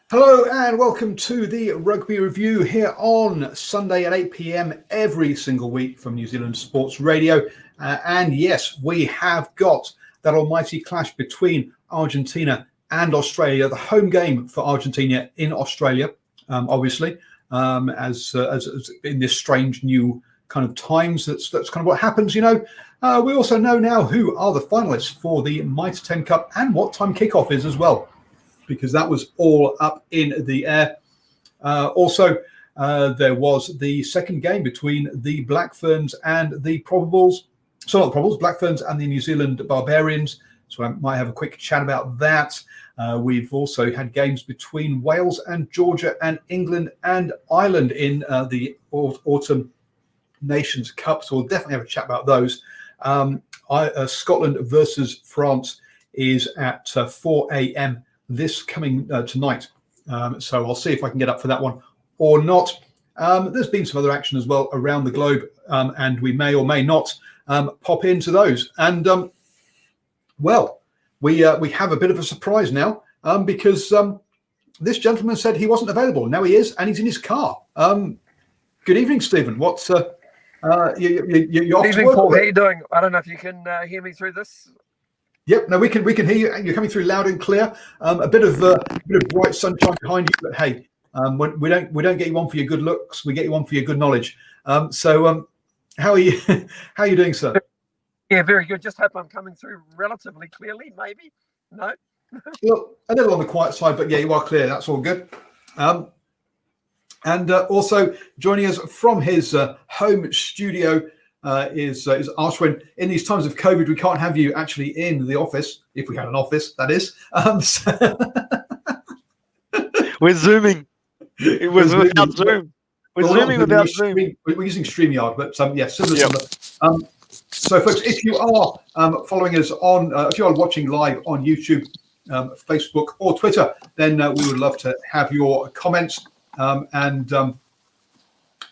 Hello and welcome to the Rugby Review here on Sunday at 8 p.m. every single week from New Zealand Sports Radio. And yes, we have got that almighty clash between Argentina and Australia, the home game for Argentina in Australia, obviously, as in this strange new kind of times. That's kind of what happens, We also know now who are the finalists for the Mitre 10 Cup and what time kickoff is as well, because that was all up in the air. Also, there was the second game between the Black Ferns and the Probables. So not the Probables, Black Ferns and the New Zealand Barbarians. So I might have a quick chat about that. We've also had games between Wales and Georgia and England and Ireland in the Autumn Nations Cup. So we'll definitely have a chat about those. Scotland versus France is at 4 a.m. this coming tonight. So I'll see if I can get up for that one or not. There's been some other action as well around the globe, and we may or may not pop into those. And we have a bit of a surprise now because this gentleman said he wasn't available. Now he is, and he's in his car. Good evening, Stephen. What's you're off Good evening, Paul. How are you doing? I don't know if you can hear me through this. Yep, no, we can hear you. You're coming through loud and clear. A bit of bright sunshine behind you, but hey, we don't get you on for your good looks. We get you on for your good knowledge. So how are you? How are you doing, sir? Yeah, very good. Just hope I'm coming through relatively clearly. Maybe no. Well, a little on the quiet side, but yeah, you are clear. That's all good. And also joining us from his home studio. Is Ashwin. In these times of COVID, we can't have you actually in the office, if we had an office, that is. We're Zooming. It was without Zoom. We're Zooming without Zoom. We're using StreamYard, but similar. Yep. So, folks, if you are following us on, if you are watching live on YouTube, Facebook, or Twitter, then we would love to have your comments and.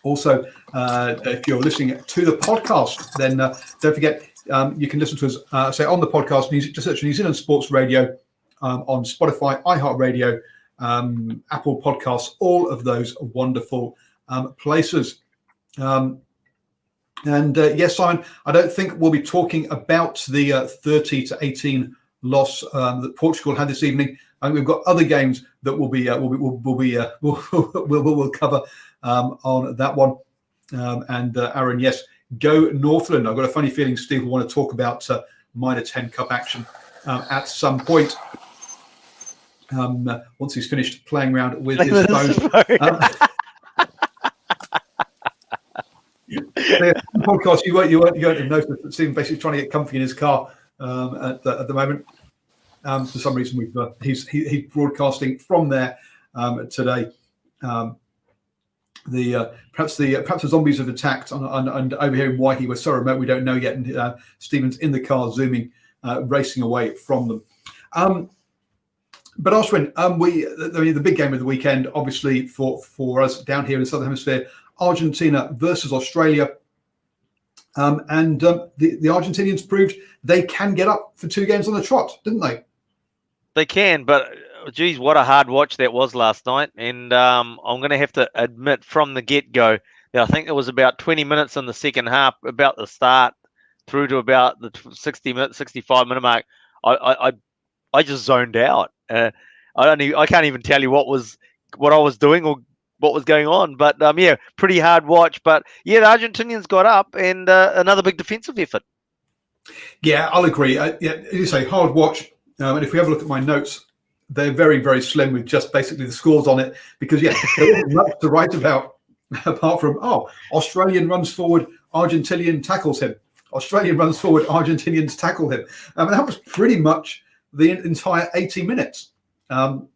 Also, if you're listening to the podcast, then don't forget you can listen to us, say on the podcast, just search New Zealand Sports Radio on Spotify, iHeartRadio, Apple Podcasts, all of those wonderful places. And yes, Simon, I don't think we'll be talking about the 30-18 loss that Portugal had this evening. I think we've got other games that we'll cover on that one. And Aaron, yes, go Northland. I've got a funny feeling Steve will want to talk about Mitre 10 Cup action at some point once he's finished playing around with his phone. Podcast, you won't have noticed that Stephen basically trying to get comfy in his car at the moment. For some reason, he's broadcasting from there today. Perhaps the zombies have attacked and over here in Waikato we're so remote we don't know yet, and Stephen's in the car zooming, racing away from them. But Ashwin, the big game of the weekend, obviously for us down here in the Southern Hemisphere, Argentina versus Australia, and the Argentinians proved they can get up for two games on the trot, didn't they? They can, but geez, what a hard watch that was last night. And I'm going to have to admit from the get-go that I think it was about 20 minutes in the second half, about the start through to about the 65-minute mark. I just zoned out. I can't even tell you what I was doing or what was going on. But yeah, pretty hard watch. But yeah, the Argentinians got up and another big defensive effort. Yeah, I'll agree. Yeah, as you say, hard watch. And if we have a look at my notes, they're very, very slim with just basically the scores on it, because there wasn't much to write about apart from, Australian runs forward, Argentinian tackles him. Australian runs forward, Argentinians tackle him. That was pretty much the entire 80 minutes of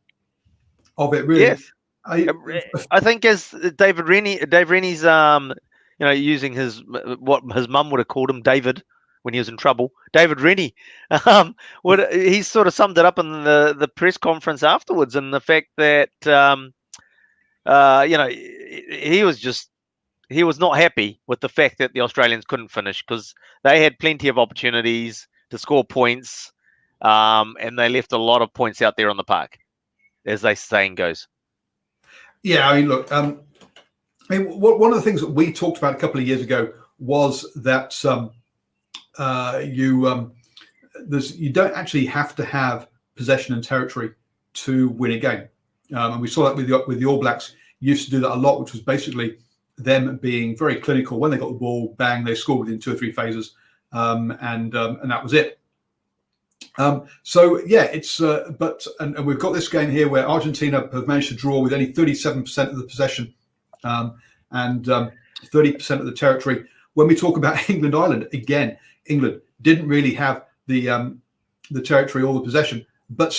it, really. Yes. I think as Dave Rennie's, using what his mum would have called him, David, when he was in trouble, David Rennie, he sort of summed it up in the press conference afterwards, and the fact that he was not happy with the fact that the Australians couldn't finish, because they had plenty of opportunities to score points, and they left a lot of points out there on the park. as they saying goes. Yeah, I mean, look, one of the things that we talked about a couple of years ago was that you don't actually have to have possession and territory to win a game, and we saw that with the All Blacks. Used to do that a lot, which was basically them being very clinical. When they got the ball, bang, they scored within 2 or 3 phases, and that was it. So yeah, it's and we've got this game here where Argentina have managed to draw with only 37% of the possession and 30% of the territory. When we talk about England Ireland, again, England didn't really have the territory or the possession, but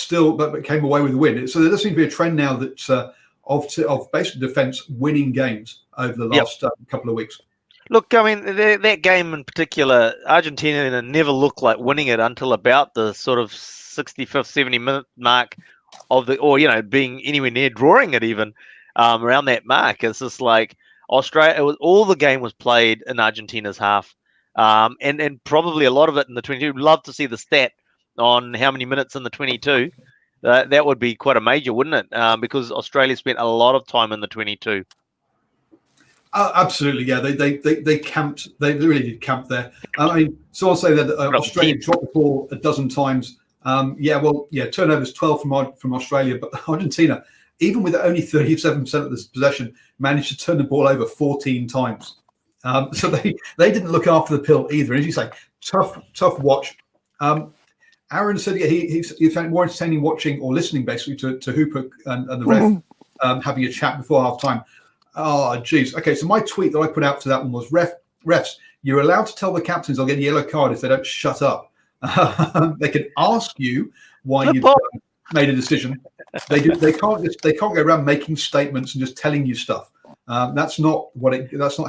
came away with the win. So there does seem to be a trend now that of basic defence winning games over the last couple of weeks. Look, I mean, that game in particular, Argentina never looked like winning it until about the sort of 65th, 70-minute mark being anywhere near drawing it even around that mark. It's just like Australia, all the game was played in Argentina's half, and probably a lot of it in the 22. Love to see the stat on how many minutes in the 22. That would be quite a major, wouldn't it? Because Australia spent a lot of time in the 22. Absolutely, yeah. They camped. They really did camp there. I mean, so I'll say that Australia dropped the ball a dozen times. Turnovers 12 from Australia, but Argentina, even with only 37% of the possession, managed to turn the ball over 14 times. So they didn't look after the pill either. And as you say, tough watch. Aaron said he found it more entertaining watching or listening basically to Hooper and the ref having a chat before half time. Oh, geez. Okay, so my tweet that I put out to that one was, refs, you're allowed to tell the captains they'll get a yellow card if they don't shut up. They can ask you why you've made a decision. They can't go around making statements and just telling you stuff. That's not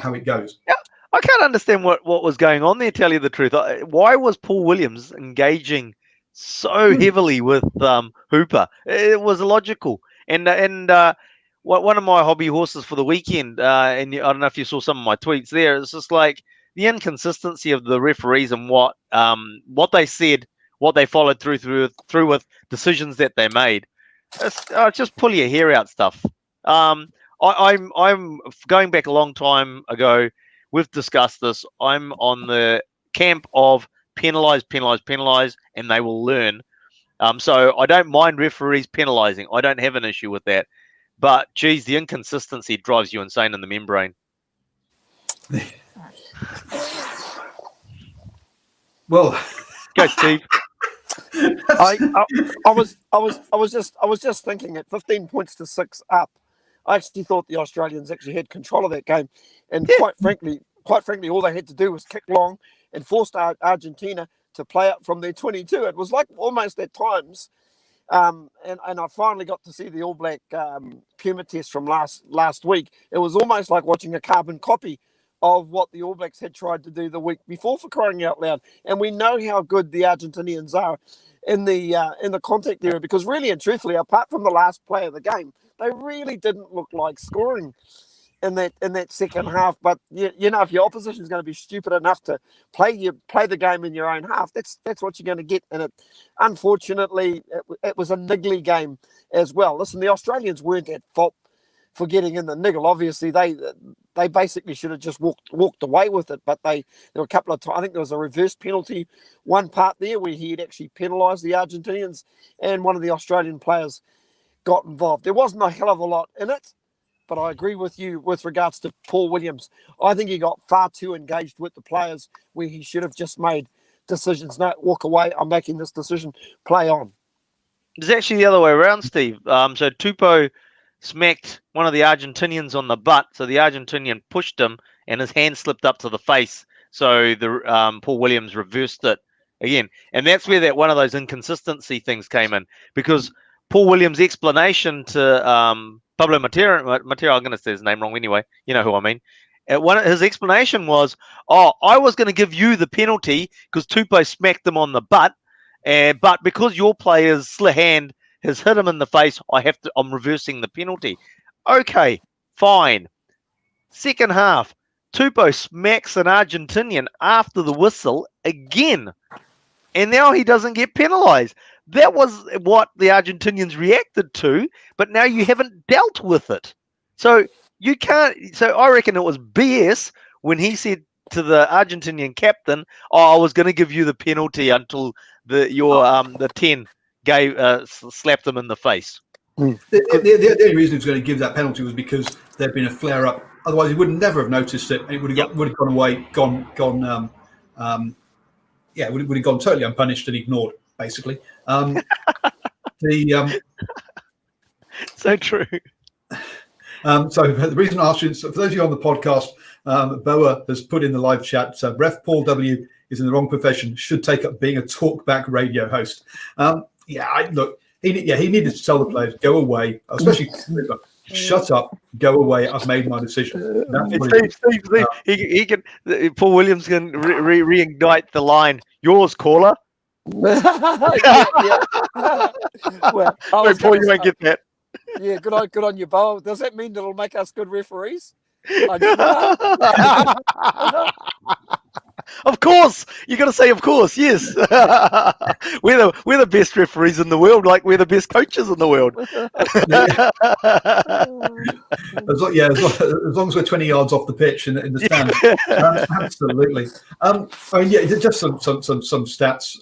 how it goes. Yeah, I can't understand what was going on there, tell you the truth. Why was Paul Williams engaging so heavily with Hooper? It was illogical. And one of my hobby horses for the weekend, and I don't know if you saw some of my tweets there, it's just like the inconsistency of the referees and what they said, what they followed through with decisions that they made. It's just pull your hair out stuff. I'm going back a long time ago. We've discussed this. I'm on the camp of penalise, and they will learn. So I don't mind referees penalising. I don't have an issue with that. But, geez, the inconsistency drives you insane in the membrane. Well, go, Steve. I was just thinking at 15 points to 6 up. I actually thought the Australians actually had control of that game, and quite frankly, all they had to do was kick long and forced Argentina to play up from their 22. It was like almost at times. And I finally got to see the All Black Puma test from last week. It was almost like watching a carbon copy of what the All Blacks had tried to do the week before, for crying out loud. And we know how good the Argentinians are in the contact area, because really and truthfully, apart from the last play of the game, they really didn't look like scoring in that second half. But you know, if your opposition is going to be stupid enough to play the game in your own half, that's what you're going to get. And unfortunately, it was a niggly game as well. Listen, the Australians weren't at fault for getting in the niggle. Obviously, they basically should have just walked away with it. But there were a couple of times. I think there was a reverse penalty, one part there where he had actually penalised the Argentinians, and one of the Australian players got involved. There wasn't a hell of a lot in it. But I agree with you with regards to Paul Williams. I think he got far too engaged with the players where he should have just made decisions. No, walk away. I'm making this decision. Play on. It's actually the other way around, Steve. So Tupou smacked one of the Argentinians on the butt. So the Argentinian pushed him and his hand slipped up to the face. So the Paul Williams reversed it again. And that's where that one of those inconsistency things came in. Because Paul Williams' explanation to Pablo Mitre, I'm going to say his name wrong anyway. You know who I mean. His explanation was, I was going to give you the penalty because Tupou smacked him on the butt, but because your player's hand has hit him in the face, I'm reversing the penalty. Okay, fine. Second half, Tupou smacks an Argentinian after the whistle again. And now he doesn't get penalised. that was what the Argentinians reacted to, but now you haven't dealt with it. So you can't. So I reckon it was BS when he said to the Argentinian captain, "Oh, I was going to give you the penalty until the 10 slapped them in the face." The only reason he was going to give that penalty was because there'd been a flare up. Otherwise, he would never have noticed it, and it would have gone away, would have gone totally unpunished and ignored, basically. So true. So the reason I asked you, for those of you on the podcast, Boa has put in the live chat, Ref Paul W is in the wrong profession, should take up being a talkback radio host. He needed to tell the players, go away, especially shut up, go away, I've made my decision. Steve, he can. Paul Williams can reignite the line, yours, caller. Yeah. Well, Paul, you won't get that. Yeah, good on you, Bo. Does that mean it'll make us good referees? Of course, you got to say, of course, yes. we're the best referees in the world, like we're the best coaches in the world. As long as we're 20 yards off the pitch in the stands, absolutely. Just some stats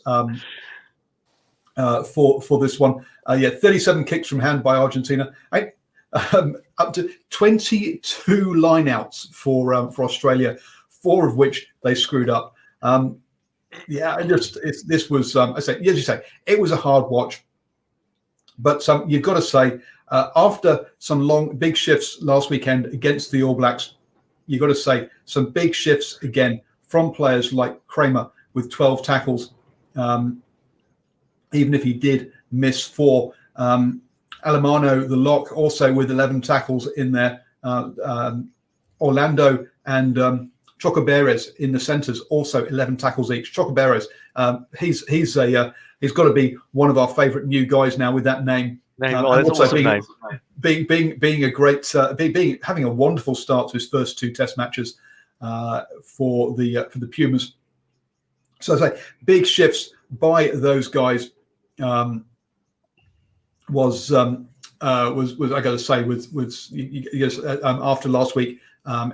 for this one. 37 kicks from hand by Argentina. Up to 22 lineouts for Australia, 4 of which they screwed up. This was, as you say, it was a hard watch. But you've got to say, after some long, big shifts last weekend against the All Blacks, you've got to say some big shifts again from players like Kramer with 12 tackles, even if he did miss 4. Alemano, the lock, also with 11 tackles in there. Orlando and Chocoberes in the centres, also 11 tackles each. Chocoberes, he's got to be one of our favourite new guys now with that name. That's also awesome being a great, having a wonderful start to his first 2 Test matches for the Pumas. So I say big shifts by those guys. Was I got to say after last week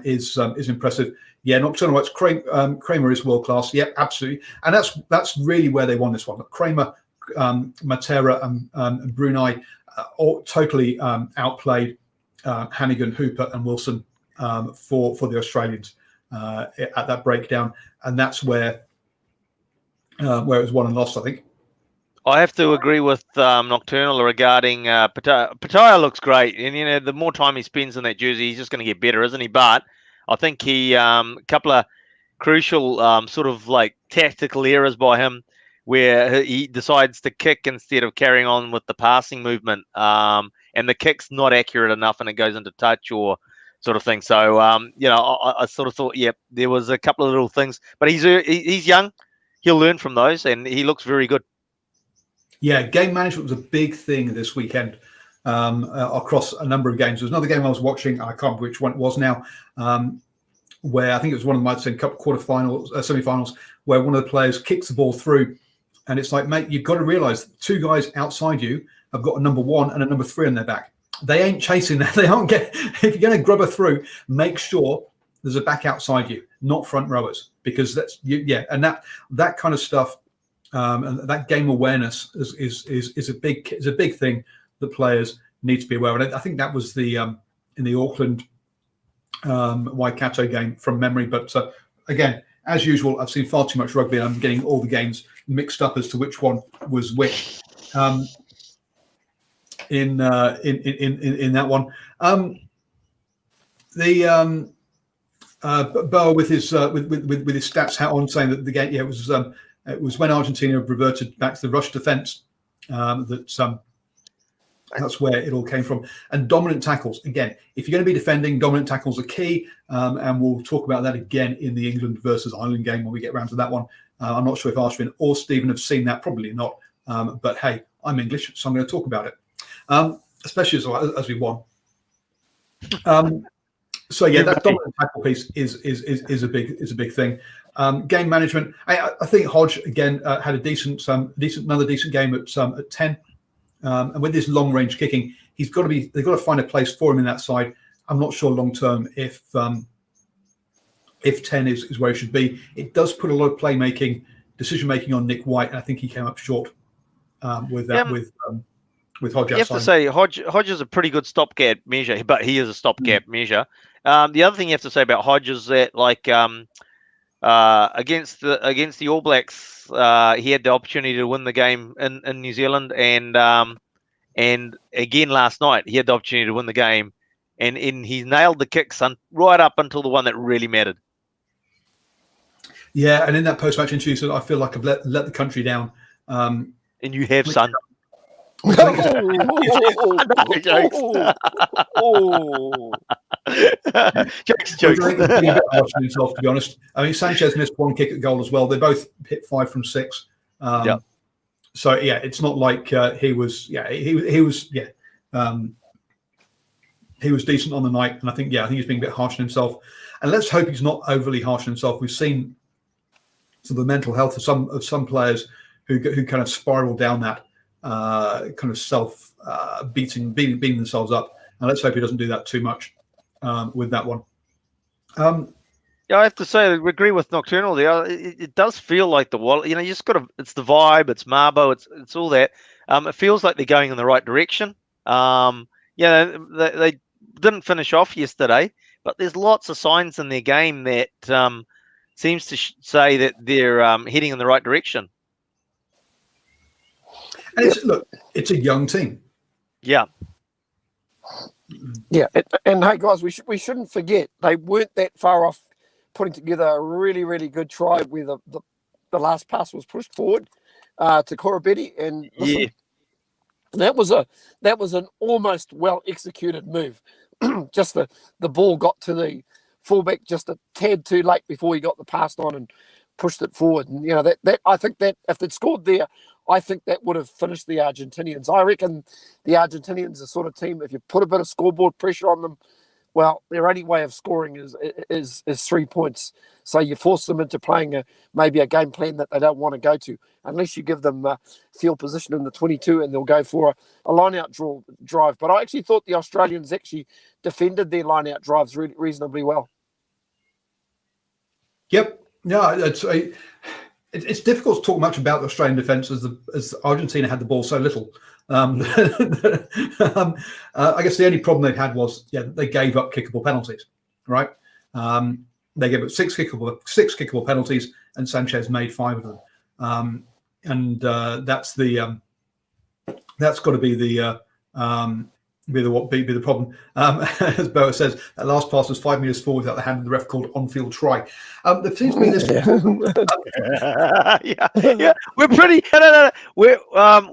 is impressive. Yeah, nocturnal rights. Kramer is world class. Yeah, absolutely, and that's really where they won this one. Kramer, Mitre, and Brunei all totally outplayed Hannigan, Hooper, and Wilson for the Australians at that breakdown, and that's where it was won and lost, I think. I have to agree with Nocturnal regarding Pataya looks great, and the more time he spends in that jersey, he's just going to get better, isn't he? But I think he a couple of crucial sort of like tactical errors by him, where he decides to kick instead of carrying on with the passing movement, and the kick's not accurate enough, and it goes into touch or sort of thing. So I sort of thought, there was a couple of little things, but he's young, he'll learn from those, and he looks very good. Yeah, game management was a big thing this weekend across a number of games. There was another game I was watching, I can't remember which one it was now, where I think it was one of the Mitre Cup semi-finals, where one of the players kicks the ball through, and it's like, mate, you've got to realise 2 guys outside you have got a number 1 and a number 3 on their back. They ain't chasing that. They aren't if you're going to grub her through, make sure there's a back outside you, not front rowers, because and that kind of stuff. And that game awareness is a big thing that players need to be aware of. And I think that was in the Auckland Waikato game from memory. But again, as usual, I've seen far too much rugby, and I'm getting all the games mixed up as to which one was which. In that one, Boa with his stats hat on, saying that the game, it was when Argentina reverted back to the rush defence that's where it all came from. And dominant tackles, again, if you're going to be defending, dominant tackles are key, and we'll talk about that again in the England versus Ireland game when we get around to that one. I'm not sure if Ashwin or Stephen have seen that, probably not, but hey, I'm English, so I'm going to talk about it, especially as we won. So yeah, that dominant tackle piece is a big thing. Game management. I think Hodge again had a another decent game at 10. And with this long range kicking, they've got to find a place for him in that side. I'm not sure long term if 10 is where he should be. It does put a lot of decision making on Nick White, and I think he came up short with that with Hodge. You have to say Hodge is a pretty good stopgap measure, but he is a stopgap measure. The other thing you have to say about Hodge is that against the All Blacks, he had the opportunity to win the game in New Zealand, and again last night he had the opportunity to win the game, and he nailed the kicks right up until the one that really mattered. Yeah, and in that post-match interview, he said, "I feel like I've let the country down." And you have, son. Jokes. He's a bit harsh on himself, to be honest. I mean, Sanchez missed one kick at goal as well. They both hit 5 from 6. So yeah, it's not like he was decent on the night, and I think he's being a bit harsh on himself. And let's hope he's not overly harsh on himself. We've seen some of the mental health of some players who kind of spiral down that kind of self beating themselves up. And let's hope he doesn't do that too much with that one. Yeah, I have to say, I agree with Nocturnal there. It does feel like the wallet. You just got to. It's the vibe. It's Marbo. It's all that. It feels like they're going in the right direction. They didn't finish off yesterday, but there's lots of signs in their game that seems to say that they're heading in the right direction. And it's a young team. Yeah. Yeah, and hey guys, we shouldn't forget they weren't that far off putting together a really, really good try where the last pass was pushed forward to Korobetti, and listen, that was an almost well executed move. Just the ball got to the fullback just a tad too late before he got the pass on and pushed it forward. And that I think that if they'd scored there, I think that would have finished the Argentinians. I reckon the Argentinians are the sort of team, if you put a bit of scoreboard pressure on them, well, their only way of scoring is 3 points. So you force them into playing maybe a game plan that they don't want to go to, unless you give them field position in the 22 and they'll go for a line-out drive. But I actually thought the Australians actually defended their line-out drives reasonably well. Yep. Yeah, it's difficult to talk much about the Australian defence as Argentina had the ball so little. I guess the only problem they had was they gave up kickable penalties, right? They gave up six kickable penalties, and Sanchez made 5 of them. And that's got to be the problem. As Boa says, that last pass was 5 meters forward without the hand, and the ref called on-field try. There seems to be this. We're pretty. No.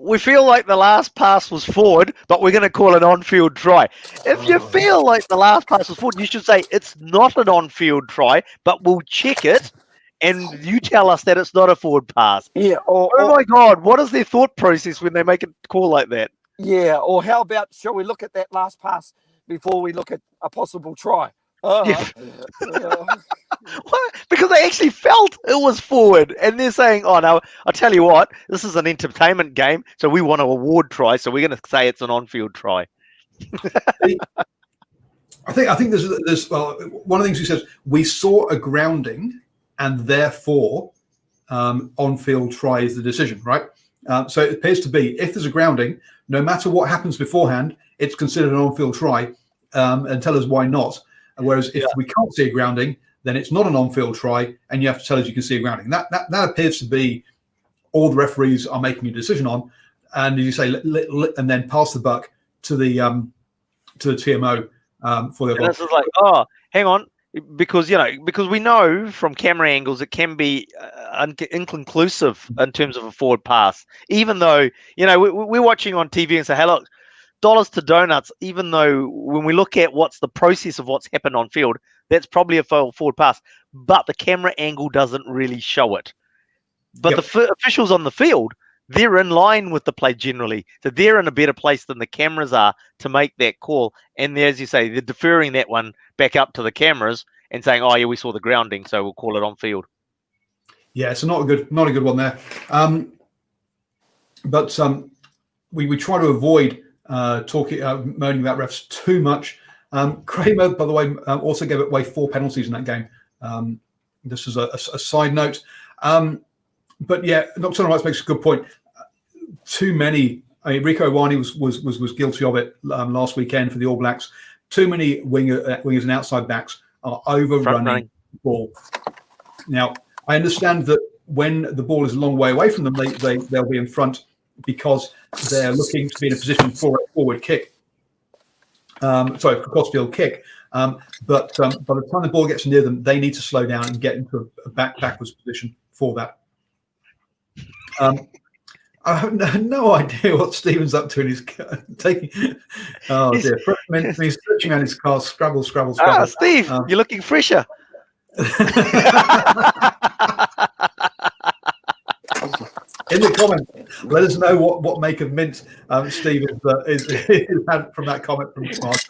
We feel like the last pass was forward, but we're going to call it on-field try. If you feel like the last pass was forward, you should say it's not an on-field try, but we'll check it, and you tell us that it's not a forward pass. Yeah. My God, what is their thought process when they make a call like that? Yeah, or how about, shall we look at that last pass before we look at a possible try? Because they actually felt it was forward, and they're saying, "Oh no, I'll tell you what, this is an entertainment game, so we want to award try, so we're going to say it's an on-field try." I think there's one of the things he says, we saw a grounding, and therefore on-field try is the decision, right? So it appears to be, if there's a grounding, no matter what happens beforehand, it's considered an on-field try, and tell us why not. Whereas if we can't see a grounding, then it's not an on-field try, and you have to tell us you can see a grounding. That appears to be all the referees are making a decision on, and you say and then pass the buck to the TMO for the. And this is like, oh, hang on. Because we know from camera angles it can be inconclusive in terms of a forward pass. Even though we're watching on TV and say, "Hey, look, dollars to donuts." Even though when we look at what's the process of what's happened on field, that's probably a forward pass. But the camera angle doesn't really show it. But the officials on the field, they're in line with the play generally. So they're in a better place than the cameras are to make that call. And as you say, they're deferring that one back up to the cameras and saying, oh, yeah, we saw the grounding, so we'll call it on field. Yeah, so not a good one there. But we try to avoid moaning about refs too much. Kramer, by the way, also gave away 4 penalties in that game. This is a side note. But yeah, Nocturnal Rights makes a good point. Too many. I mean, Rico Iwani was guilty of it last weekend for the All Blacks. Too many wingers and outside backs are overrunning the ball. Now, I understand that when the ball is a long way away from them, they'll be in front because they're looking to be in a position for a forward kick. For a crossfield kick. But by the time the ball gets near them, they need to slow down and get into a backwards position for that. I have no idea what Stephen's up to, and he's taking. Oh dear! He's searching around his car. Scrabble. Ah, Steve, you're looking fresher. In the comments, let us know what make of mint Steve is had from that comment from Smart.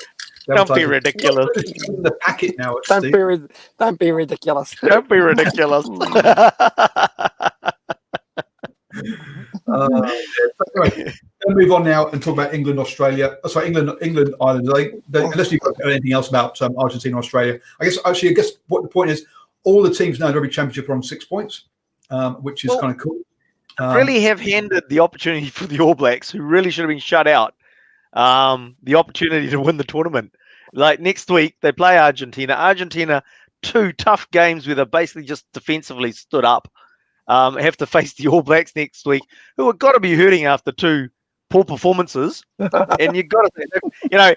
Don't be ridiculous. The packet now. Don't be ridiculous. Don't be ridiculous. Anyway, we'll move on now and talk about England, Australia. Sorry, England, Ireland. Unless you've got anything else about Argentina, Australia. I guess what the point is, all the teams now in the Rugby Championship are on 6 points, which is kind of cool. Really have handed the opportunity for the All Blacks, who really should have been shut out, the opportunity to win the tournament. Like next week, they play Argentina. Argentina, 2 tough games where they basically just defensively stood up. Have to face the All Blacks next week, who have got to be hurting after 2 poor performances. And you've got to, you know,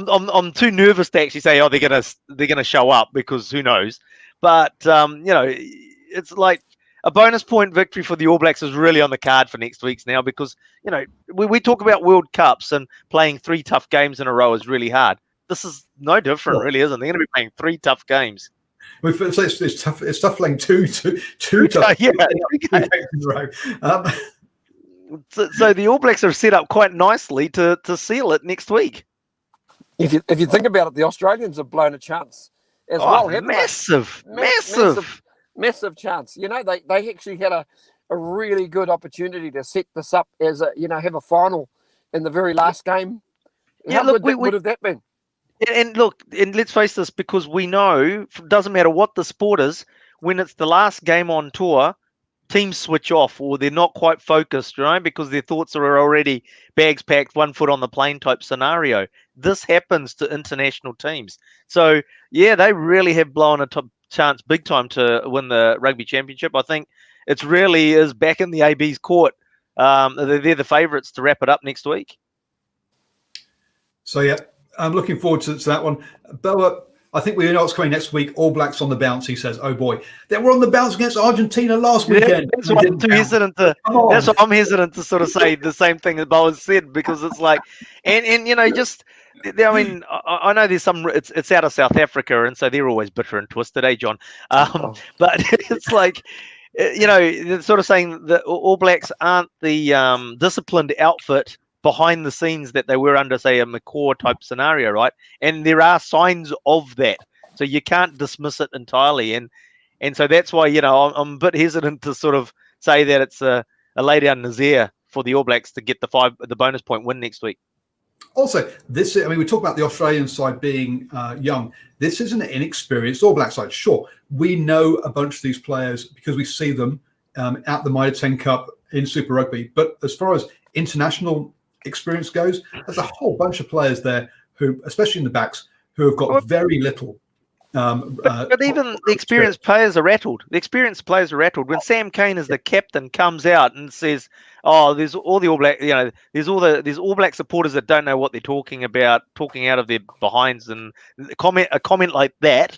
I'm too nervous to actually say, oh, they're gonna show up, because who knows. But you know, it's like a bonus point victory for the All Blacks is really on the card for next week's now, because you know we talk about World Cups and playing 3 tough games in a row is really hard. This is no different, really, isn't it? They're going to be playing 3 tough games. It's tough. It's tough playing two tough. Yeah. In a row. So the All Blacks are set up quite nicely to seal it next week. If you think about it, the Australians have blown a chance as well. Massive chance. You know, they actually had a really good opportunity to set this up as have a final in the very last game. How good would have that been? And look, and let's face this, because we know, it doesn't matter what the sport is, when it's the last game on tour, teams switch off, or they're not quite focused, right? Because their thoughts are already bags packed, 1 foot on the plane type scenario. This happens to international teams. So, yeah, they really have blown a chance big time to win the Rugby Championship. I think it really is back in the AB's court. They're the favourites to wrap it up next week. So, yeah. I'm looking forward to that one. Boa, I think we know what's coming next week. All Blacks on the bounce, he says. Oh, boy. They were on the bounce against Argentina last weekend. That's why I'm hesitant to sort of say the same thing that Boa said, because it's like, and you know, just, I mean, I know there's some, it's out of South Africa, and so they're always bitter and twisted, John? But it's like, you know, they're sort of saying that All Blacks aren't the disciplined outfit behind the scenes that they were under, say, a McCaw type scenario, right? And there are signs of that, so you can't dismiss it entirely. And so that's why, you know, I'm a bit hesitant to sort of say that it's a lay down Nazir for the All Blacks to get the bonus point win next week. Also, we talk about the Australian side being young. This is an inexperienced All Black side. Sure, we know a bunch of these players because we see them at the Mitre 10 Cup in Super Rugby. But as far as international experience goes, there's a whole bunch of players there who, especially in the backs, who have got very little. But even the experienced players are rattled. The experienced players are rattled when Sam Cane, as the captain, comes out and says, "Oh, there's all the All Black, you know, there's All Black supporters that don't know what they're talking about, talking out of their behinds," and a comment like that.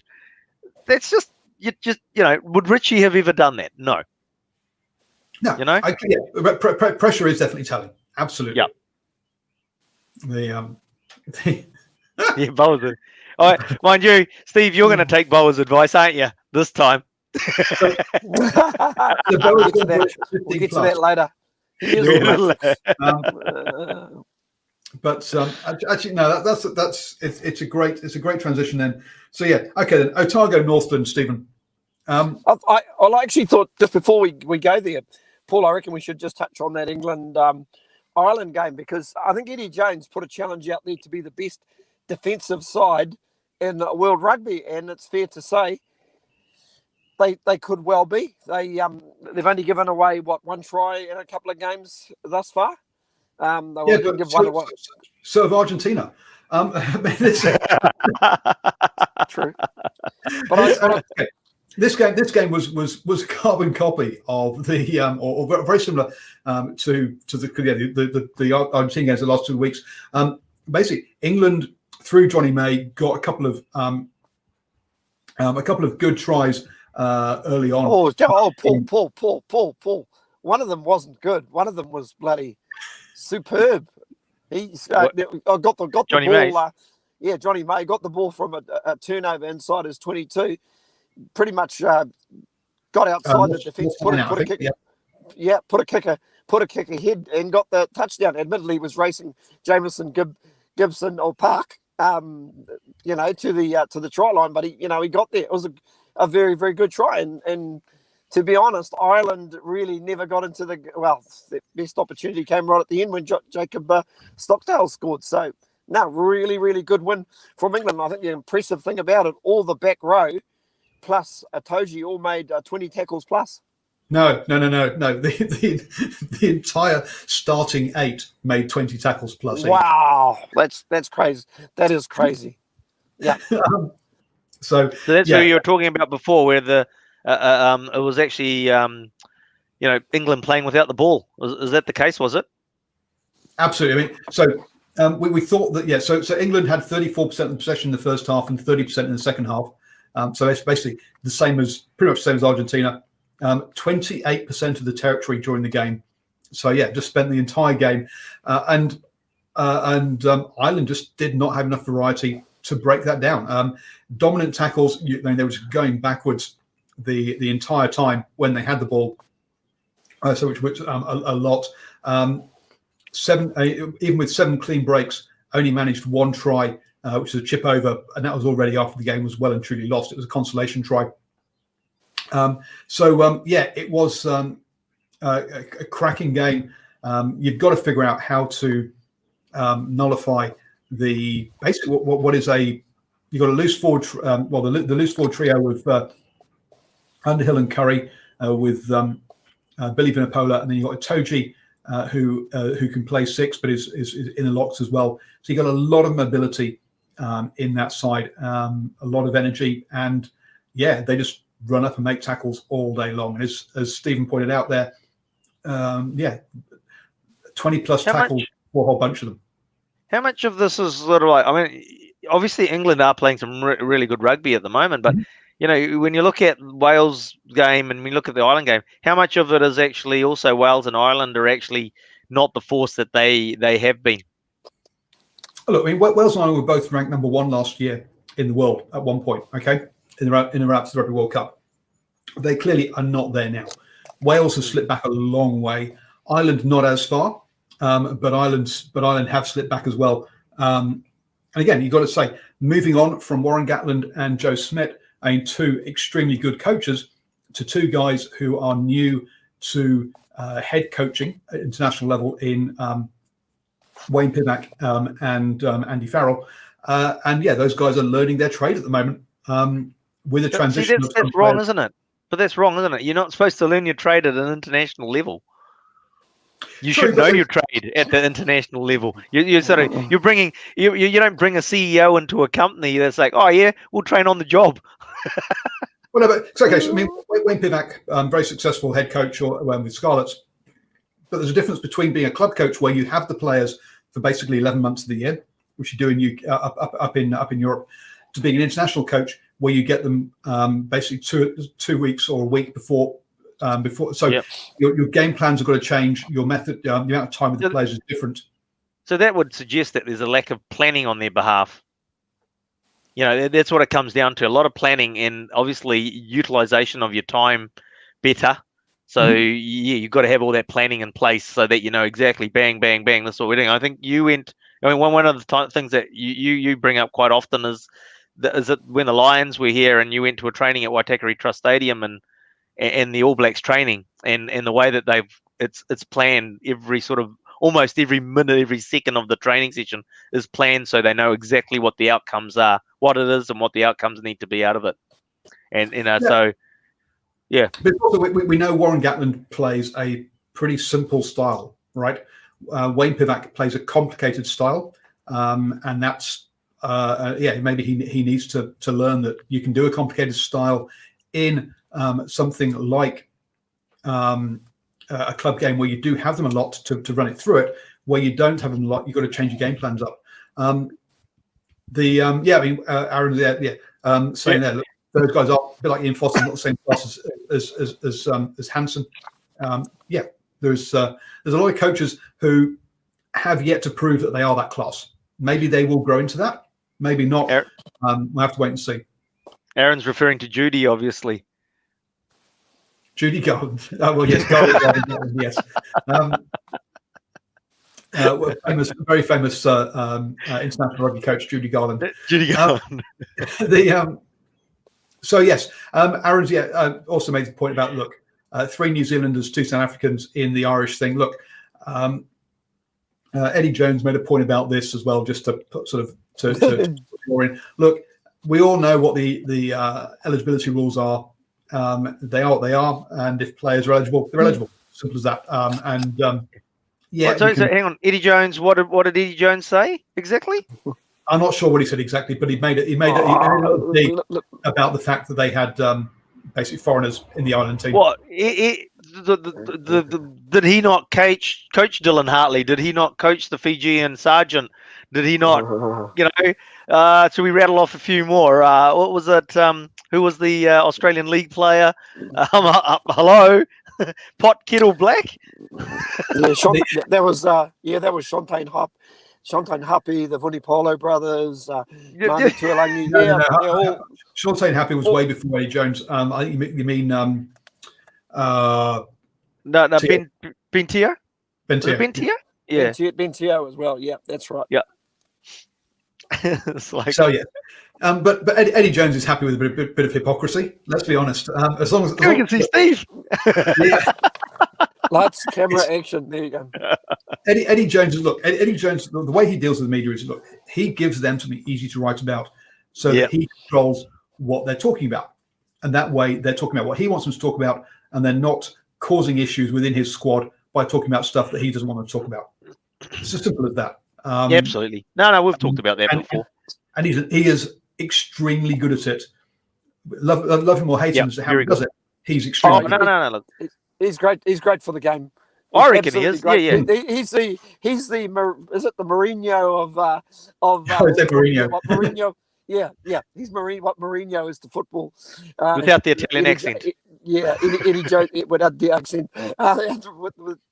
That's just you know, would Richie have ever done that? No. You know, pressure is definitely telling. Absolutely. Yeah. Yeah, Boa's. All right, mind you, Steve, you're going to take Boa's advice, aren't you? This time. We'll get to that later. He is You're little. But actually, no, it's a great transition then. So yeah, okay then. Otago, Northland, Stephen. I actually thought just before we go there, Paul, I reckon we should just touch on that England Ireland game, because I think Eddie Jones put a challenge out there to be the best defensive side in world rugby, and it's fair to say they could well be. They've only given away one try in a couple of games thus far. So have Argentina. True. But this game was a carbon copy of the or very similar to the Argentina games the last 2 weeks. Basically, England through Johnny May got a couple of good tries early on. Paul. One of them wasn't good. One of them was bloody superb. He's got the Johnny ball. Johnny May got the ball from a turnover inside his 22. Pretty much got outside the defence. Put a kick ahead and got the touchdown. Admittedly, was racing Jameson Gibson or Park, to the try line, but he got there. It was a very, very good try, and to be honest, Ireland really never got into the best opportunity came right at the end when Jacob Stockdale scored. So, no, really, really good win from England. I think the impressive thing about it, all the back row plus Atoji all made 20 tackles plus. No. The entire starting 8 made 20 tackles plus. Wow, that's crazy. That is crazy. Yeah. So that's who you were talking about before, where it was actually England playing without the ball. Is that the case? Was it? Absolutely. I mean, so we thought that So England had 34% of the possession in the first half and 30% in the second half. So it's basically pretty much the same as Argentina. 28% of the territory during the game. So yeah, just spent the entire game, and Ireland just did not have enough variety to break that down. Dominant tackles, they were just going backwards the entire time when they had the ball. Which a lot. Even with 7 clean breaks, only managed 1 try, which was a chip over, and that was already after the game was well and truly lost. It was a consolation try. It was a cracking game. You've got to figure out how to nullify the basic what is you've got a loose forward the loose forward trio with Underhill and Curry with Billy Vinapola, and then you've got Itoji who can play 6 but is in the locks as well. So you've got a lot of mobility in that side, a lot of energy, and they just run up and make tackles all day long. And as Stephen pointed out there, 20 plus tackles for a whole bunch of them. How much of this is sort of like, I mean, obviously England are playing some really good rugby at the moment, but when you look at Wales game and we look at the Ireland game, how much of it is actually also Wales and Ireland are actually not the force that they have been? Look, I mean, Wales and Ireland were both ranked number 1 last year in the world at one point, okay, in the route to the Rugby World Cup. They clearly are not there now. Wales has slipped back a long way. Ireland not as far, but Ireland have slipped back as well. And again, you've got to say, moving on from Warren Gatland and Joe Smith, 2 extremely good coaches, to 2 guys who are new to head coaching at international level in Wayne Pivac and Andy Farrell. Those guys are learning their trade at the moment with a transition. That's wrong, isn't it? But that's wrong, isn't it? You're not supposed to learn your trade at an international level. You should know your trade at the international level. You don't bring a CEO into a company that's like, oh yeah, we'll train on the job. Well, no, but it's okay. So, I mean, Wayne Pivac, very successful head coach with Scarlets, but there's a difference between being a club coach where you have the players for basically 11 months of the year, which you do up in Europe, to being an international coach where you get them basically two weeks or a week before. Your game plans have got to change. Your method, the amount of time with the players is different. So that would suggest that there's a lack of planning on their behalf. That's what it comes down to. A lot of planning and obviously utilization of your time better, So yeah, you've got to have all that planning in place so that you know exactly bang, bang, bang. This is what we're doing. I think you went. I mean, one of the things that you bring up quite often is that when the Lions were here and you went to a training at Waitakere Trust Stadium and the All Blacks training and the way that it's planned every sort of almost every minute, every second of the training session is planned so they know exactly what the outcomes are, what it is, and what the outcomes need to be out of it. And so yeah. But also we know Warren Gatland plays a pretty simple style, right? Wayne Pivac plays a complicated style, and that's maybe he needs to learn that you can do a complicated style in something like a club game where you do have them a lot to run it through it. Where you don't have them a lot, you've got to change your game plans up. Aaron, saying there, look, those guys are a bit like Ian Foster, not the same class as Hansen. There's a lot of coaches who have yet to prove that they are that class. Maybe they will grow into that. Maybe not. We'll have to wait and see. Aaron's referring to Judy, obviously. Judy Garland. Well, yes, Garland, yes. Very famous international rugby coach, Judy Garland. Judy Garland. So yes, Aaron's also made the point about, look, 3 New Zealanders, 2 South Africans in the Irish thing. Look, Eddie Jones made a point about this as well, just to put sort of to put more in. Look, we all know what the eligibility rules are. They are what they are, and if players are eligible, they're eligible. Simple as that. So hang on, Eddie Jones. What did Eddie Jones say exactly? I'm not sure what he said exactly, but he made a big about the fact that they had basically foreigners in the Ireland team. What? Did he not coach Dylan Hartley? Did he not coach the Fijian sergeant? Did he not? So we rattle off a few more. What was it? Who was the Australian League player? Hello, Pot Kettle Black. That was Shontaine Hupp. Shontaine Happy, the Vunipolo brothers, Manu Tuolangi. Shontaine Happy was way before Eddie Jones. I think you mean Bentia? Bentia? Yeah. Bentia as well. Yeah, that's right. Yeah. It's like... So yeah. But Eddie Jones is happy with a bit of hypocrisy. Let's be honest. As long as we can see Steve. Lights, camera, action. There you go. Eddie Jones Eddie Jones. The way he deals with the media is, look, he gives them something easy to write about, so that he controls what they're talking about, and that way they're talking about what he wants them to talk about, and they're not causing issues within his squad by talking about stuff that he doesn't want them to talk about. It's as simple as that. Absolutely. No, we've talked about that before. And he is extremely good at it. Love him or hate him as to how he does it. He's extremely good. No. He's great. He's great for the game. I reckon he is. Great. Yeah. He's the is it the Mourinho of Mourinho. What Mourinho? Yeah. He's what Mourinho is to football. Without the Italian accent. Eddie Jones without the accent.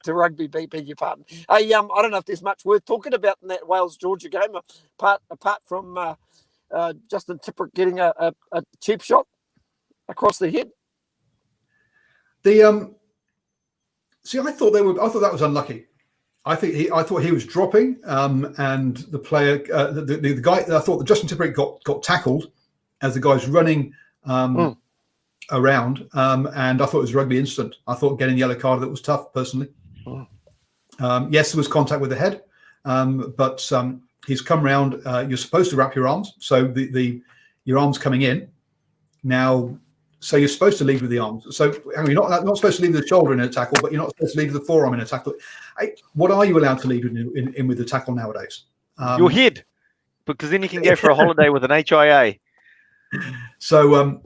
To rugby, beg your pardon. I don't know if there's much worth talking about in that Wales-Georgia game, apart from Justin Tipperick getting a cheap shot across the head. I thought that was unlucky. I thought he was dropping, and the player, the guy. I thought that Justin Tipperick got tackled as the guy's running around, and I thought it was a rugby incident. I thought getting the yellow card, that was tough, personally. Yes, there was contact with the head, but he's come round. You're supposed to wrap your arms, so your arms coming in now. So you're supposed to lead with the arms. So you're not supposed to lead with the shoulder in a tackle, but you're not supposed to lead with the forearm in a tackle. What are you allowed to lead in with the tackle nowadays? Your head, because then you can go for a holiday with an HIA. So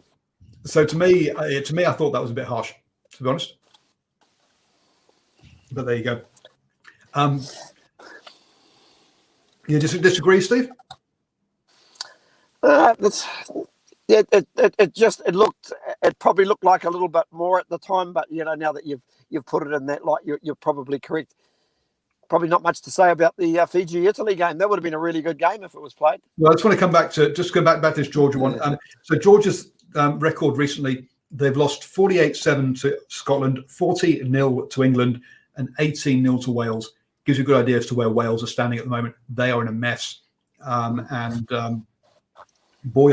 to me, I thought that was a bit harsh, to be honest. But there you go. You disagree, Steve? It probably looked like a little bit more at the time, but now that you've put it in that light, you're probably correct. Probably not much to say about the Fiji-Italy game. That would have been a really good game if it was played. Well, I just want to come back to this Georgia one. So Georgia's record recently, they've lost 48-7 to Scotland, 40-0 to England, and 18-0 to Wales. Gives you a good idea as to where Wales are standing at the moment. They are in a mess. Boy,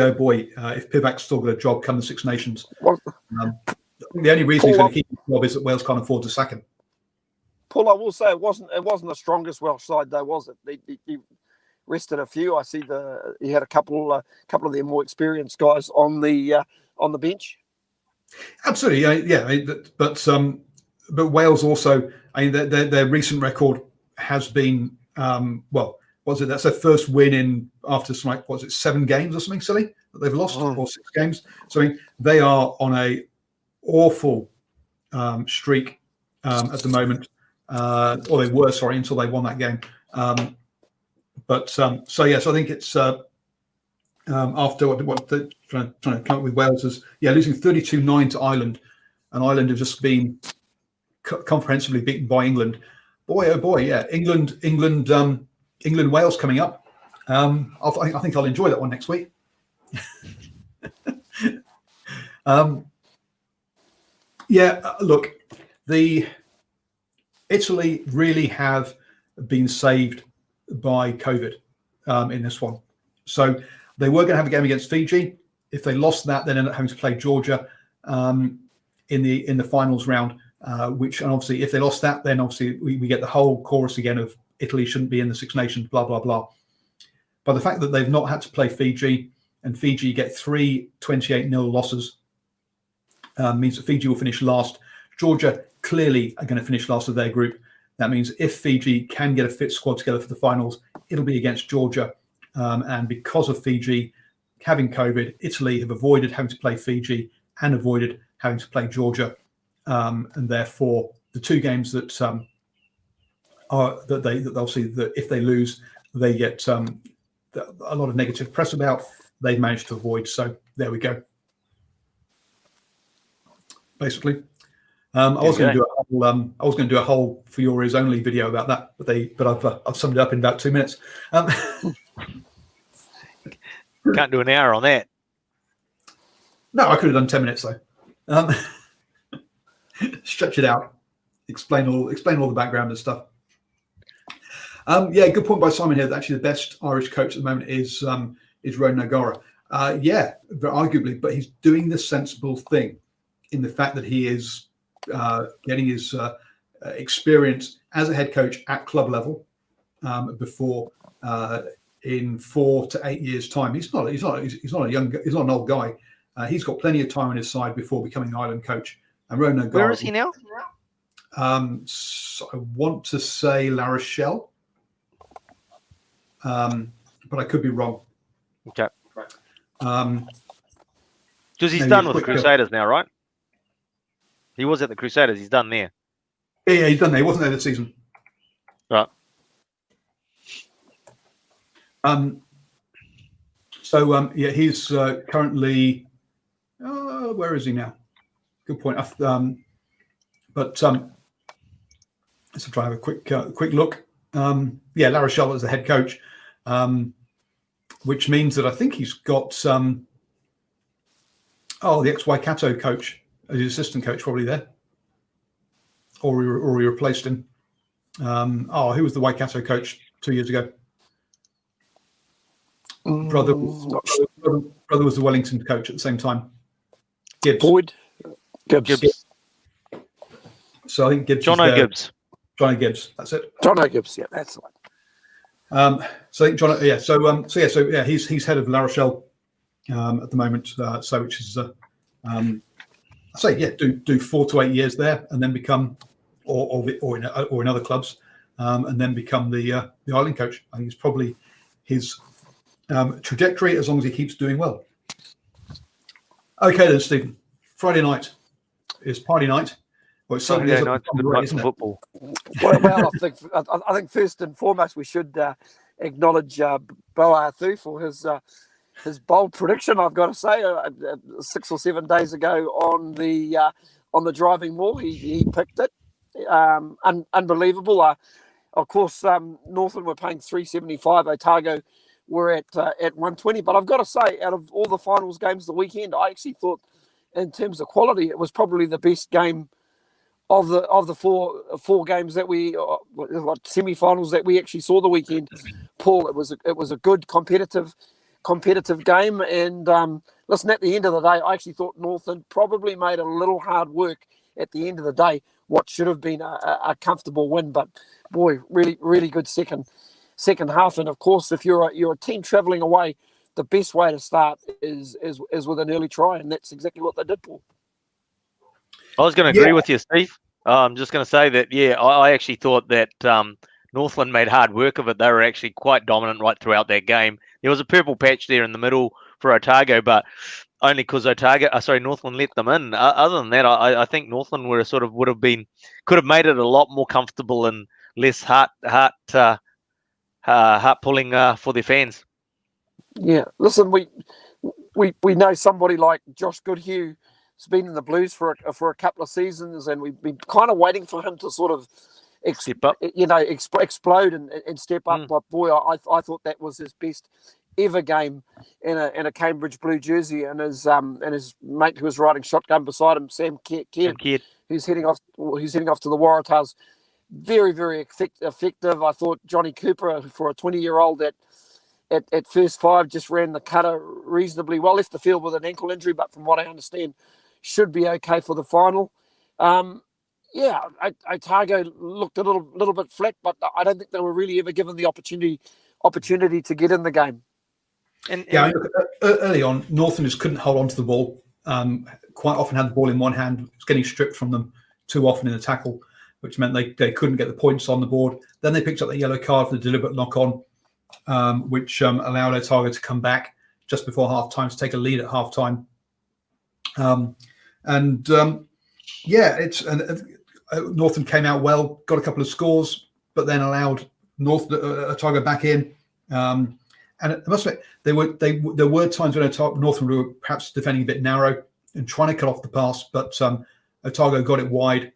oh boy, if Pivac's still got a job come the Six Nations. The only reason he's going to keep his job is that Wales can't afford to sack him. Paul, I will say it wasn't the strongest Welsh side, though, was it? He rested a few. I see he had a couple of their more experienced guys on the bench. Absolutely, yeah. But Wales also, I mean, their recent record has been that's their first win after 7 games or something silly that they've lost, or 6 games. So I mean, they are on a awful streak at the moment, or they were, until they won that game. So I think it's after what they're trying to come up with Wales is losing 32-9 to Ireland, and Ireland have just been comprehensively beaten by England. Boy, oh boy, yeah, England, Wales coming up. I think I'll enjoy that one next week. Look, the Italy really have been saved by COVID in this one. So they were going to have a game against Fiji. If they lost that, then ended up having to play Georgia in the finals round. And obviously, if they lost that, then obviously we get the whole chorus again of Italy shouldn't be in the Six Nations, blah blah blah. But the fact that they've not had to play Fiji, and Fiji get 3 28-0 losses, means that Fiji will finish last. Georgia clearly are going to finish last of their group. That means if Fiji can get a fit squad together for the finals, it'll be against Georgia. And because of Fiji having COVID, Italy have avoided having to play Fiji and avoided having to play Georgia. And therefore, the 2 games that they'll see that if they lose, they get a lot of negative press about. They've managed to avoid. So there we go. Basically, I was going to do a whole For Your Ears Only video about that, but I've summed it up in about 2 minutes. Can't do an hour on that. No, I could have done 10 minutes though. Stretch it out, explain all the background and stuff. Good point by Simon here. That actually the best Irish coach at the moment is Ronan O'Gara. Arguably, but he's doing the sensible thing in the fact that he is getting his experience as a head coach at club level before in 4 to 8 years' time. He's not an old guy. He's got plenty of time on his side before becoming Ireland coach. And Ronan O'Gara, where is he now? So I want to say La Rochelle, but I could be wrong. Okay. Because he's done with the Crusaders now, right? He was at the Crusaders. He's done there. Yeah, he's done there. He wasn't there this season. Right. He's currently. Where is he now? Good point. Let's try to have a quick look. La Rochelle is the head coach, which means that I think he's got the ex-Waikato coach as his assistant coach probably there, or he replaced him. Who was the Waikato coach 2 years ago? Brother was the Wellington coach at the same time. Gibbs. Gibbs. So I think Gibbs. Jono Gibbs. Jono Gibbs. That's it. Jono Gibbs. Yeah, that's the one. So I think John. Yeah. He's head of La Rochelle at the moment. Which is do 4 to 8 years there, and then become or in other clubs, and then become the Ireland coach. I think it's probably his trajectory as long as he keeps doing well. Okay then, Stephen. Friday night is party night. Well, it's Sunday night, good night for football. Well, I think first and foremost we should acknowledge Bo Arthur for his bold prediction. I've got to say, 6 or 7 days ago on the driving wall, he picked it. Unbelievable. Of course, Northern were paying $375. Otago were at 120. But I've got to say, out of all the finals games of the weekend, I actually thought in terms of quality, it was probably the best game of the four games that we semi-finals that we actually saw the weekend. Paul, it was a good competitive game, and listen, at the end of the day, I actually thought Northern probably made a little hard work at the end of the day. What should have been a comfortable win, but boy, really good second half. And of course, if you're a team travelling away, the best way to start is with an early try, and that's exactly what they did, Paul. I was going to agree with you, Steve. I'm just going to say that, I actually thought that Northland made hard work of it. They were actually quite dominant right throughout that game. There was a purple patch there in the middle for Otago, but only because Northland let them in. Other than that, I think Northland could have made it a lot more comfortable and less heart pulling for their fans. Yeah, listen, we know somebody like Josh Goodhue has been in the Blues for a couple of seasons, and we've been kind of waiting for him to sort of step up, explode and step up. But boy, I thought that was his best ever game in a Cambridge blue jersey, and his mate who was riding shotgun beside him, Sam Kidd, who's heading off to the Waratahs, very effective. I thought Johnny Cooper, for a 20-year-old that at first five just ran the cutter reasonably well, left the field with an ankle injury, but from what I understand should be okay for the final. Otago looked a little bit flat, but I don't think they were really ever given the opportunity to get in the game. Early on, Northerners couldn't hold on to the ball. Quite often had the ball in one hand. It was getting stripped from them too often in the tackle, which meant they couldn't get the points on the board. Then they picked up the yellow card for the deliberate knock-on, which allowed Otago to come back just before half-time to take a lead at half-time. Northern came out well, got a couple of scores, but then allowed Otago back in. And I must admit, there were times when Northern were perhaps defending a bit narrow and trying to cut off the pass, but Otago got it wide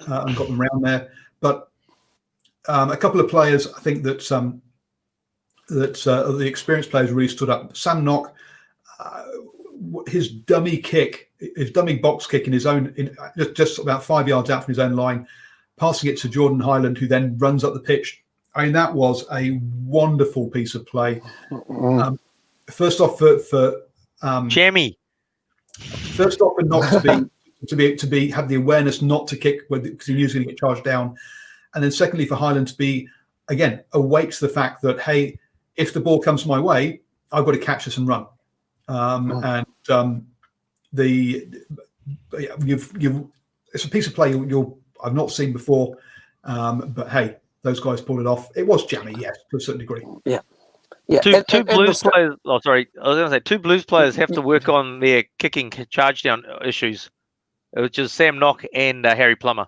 and got them around there. But a couple of players, I think that the experienced players really stood up. Sam Knock, his dummy box kick in his own, just about 5 yards out from his own line, passing it to Jordan Highland, who then runs up the pitch. I mean, that was a wonderful piece of play. First off, for Jamie. First off, for Knock to have the awareness not to kick because he knew he was going to get charged down, and then secondly for Highland to be again awake to the fact that, hey, if the ball comes my way, I've got to catch this and run. It's a piece of play I've not seen before, but hey, those guys pulled it off. It was jammy, yes, to a certain degree. Yeah. Two Blues players. Oh, sorry, I was going to say 2 Blues players have to work on their kicking charge down issues, which is Sam Knock and Harry Plummer.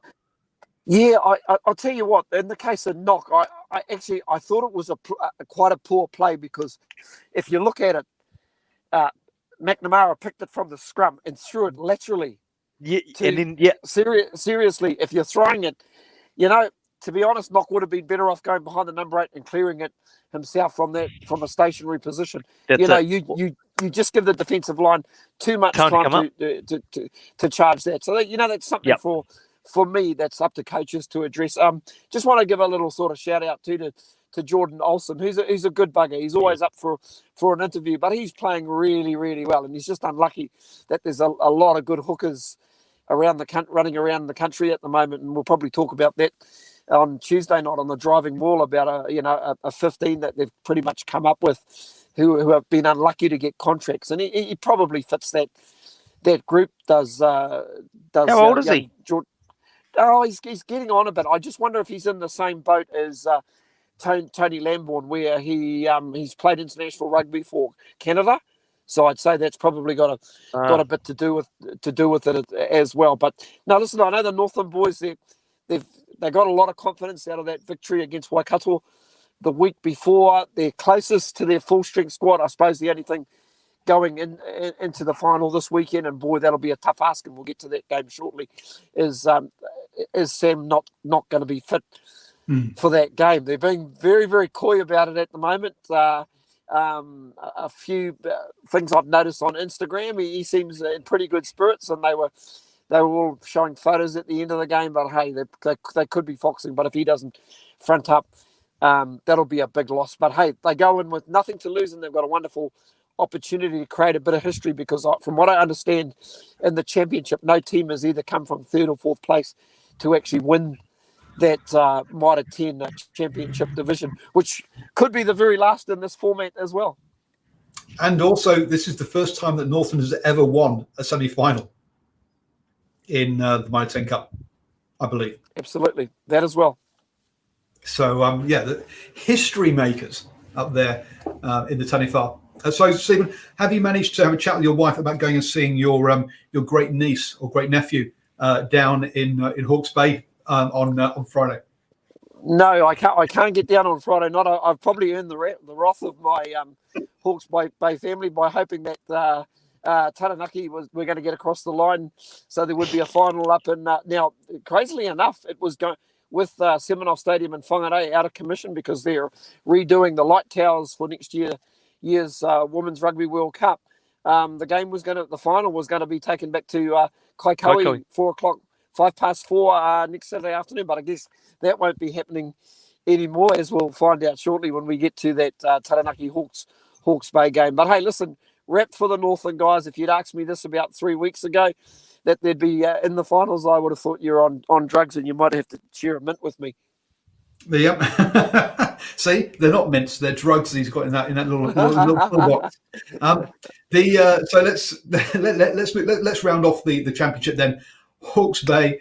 Yeah, I'll tell you what. In the case of Knock, I thought it was quite a poor play, because if you look at it, McNamara picked it from the scrum and threw it laterally. Seriously, if you're throwing it, to be honest, Knock would have been better off going behind the number 8 and clearing it himself from a stationary position. You just give the defensive line too much time to charge that. So that's something for me that's up to coaches to address. Just want to give a little sort of shout out to Jordan Olsen, who's a good bugger. He's always up for an interview, but he's playing really, really well, and he's just unlucky that there's a lot of good hookers running around the country at the moment, and we'll probably talk about that on Tuesday night on the driving wall about a 15 that they've pretty much come up with who have been unlucky to get contracts, and he probably fits that group. How old is he? Oh, he's getting on a bit. I just wonder if he's in the same boat as Tony Lambourne, where he's played international rugby for Canada. So I'd say that's probably got a bit to do with it as well. But no, listen, I know the Northern boys, they got a lot of confidence out of that victory against Waikato the week before. They're closest to their full strength squad. I suppose the only thing going into the final this weekend, and boy, that'll be a tough ask, and we'll get to that game shortly, is Sam not going to be fit for that game. They're being very, very coy about it at the moment. a few things I've noticed on Instagram. He seems in pretty good spirits, and they were all showing photos at the end of the game. But hey, they could be foxing. But if he doesn't front up, that'll be a big loss. But hey, they go in with nothing to lose, and they've got a wonderful opportunity to create a bit of history, because from what I understand in the championship, no team has either come from third or fourth place to actually win that Mitre 10 championship division, which could be the very last in this format as well. And also, this is the first time that Northland has ever won a semi-final in the Mitre 10 Cup, I believe. Absolutely, that as well. So, the history makers up there in the Taniwha. So, Stephen, have you managed to have a chat with your wife about going and seeing your great niece or great nephew down in Hawke's Bay on Friday? No, I can't get down on Friday night. I've probably earned the wrath of my Hawke's Bay family by hoping that Taranaki we're going to get across the line, so there would be a final up. And now, crazily enough, it was going with Seminole Stadium in Whangarei out of commission because they're redoing the light towers for next year's Women's Rugby World Cup. The final was going to be taken back to Kaikoui, 4 o'clock, 4:05 next Saturday afternoon. But I guess that won't be happening anymore, as we'll find out shortly when we get to that Taranaki Hawke's Bay game. But hey, listen, wrapped for the Northland guys. If you'd asked me this about 3 weeks ago, that they'd be in the finals, I would have thought you're on drugs and you might have to share a mint with me. Yep. See, they're not mints; they're drugs. He's got in that little box. So let's round off the championship then. Hawke's Bay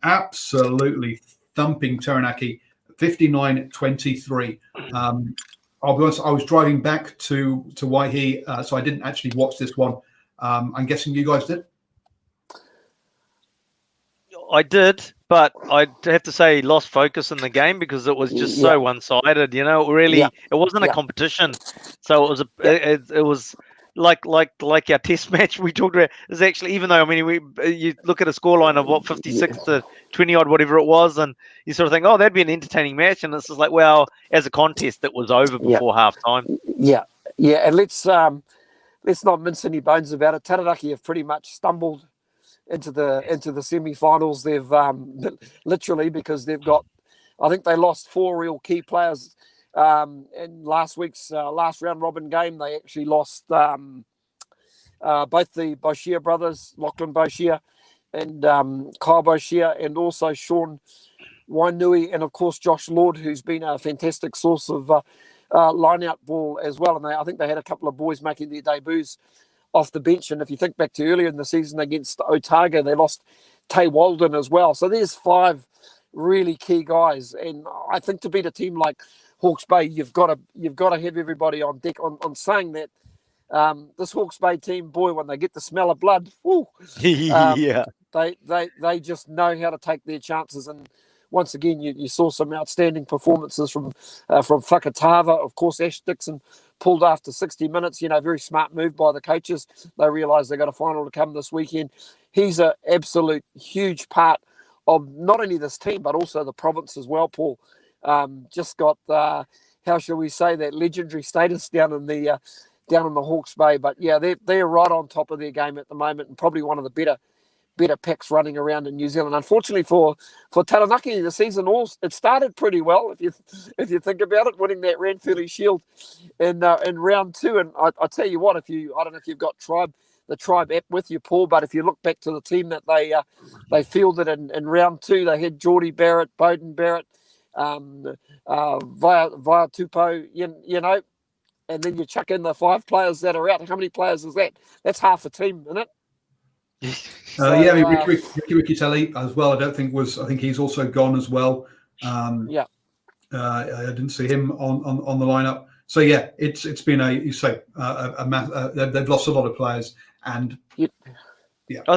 absolutely thumping Taranaki 59-23. I'll be honest, I was driving back to Waihi, so I didn't actually watch this one. I'm guessing you guys did. I did, but I have to say, lost focus in the game because it was just so one-sided. You know, it wasn't a competition. So it was it was like our test match we talked about. Is actually, even though you look at a scoreline of 56-20 odd, whatever it was, and you sort of think, oh, that'd be an entertaining match, and it's just like, well, as a contest, it was over before half time. Yeah, and let's not mince any bones about it. Taranaki have pretty much stumbled into the semi-finals. They've literally, because they've got, I think they lost 4 real key players in last week's last round robin game. They actually lost both the Boshier brothers, Lachlan Boshier and Kyle Boshier, and also Sean Wainui, and of course Josh Lord, who's been a fantastic source of line-out ball as well. And I think they had a couple of boys making their debuts off the bench. And if you think back to earlier in the season against Otago, they lost Tay Walden as well. So there's 5 really key guys. And I think to beat a team like Hawke's Bay, you've got to have everybody on deck on saying that. This Hawke's Bay team, boy, when they get the smell of blood, they just know how to take their chances. And once again, you saw some outstanding performances from Whakatava. Of course, Ash Dixon pulled after 60 minutes. Very smart move by the coaches. They realised they got a final to come this weekend. He's an absolute huge part of not only this team but also the province as well, Paul. Just got how shall we say, that legendary status down in the Hawke's Bay. But yeah, they're right on top of their game at the moment, and probably one of the better packs running around in New Zealand. Unfortunately for Taranaki, the season it started pretty well if you think about it, winning that Ranfurly Shield in round 2. And I tell you what, I don't know if you've got the Tribe app with you, Paul, but if you look back to the team that they fielded in round 2, they had Geordie Barrett, Bowden Barrett, via Tupo, and then you chuck in the 5 players that are out. How many players is that? That's half a team, isn't it? Ricky Telly as well. I think he's also gone as well. I didn't see him on the lineup. So yeah, it's been they've lost a lot of players, and I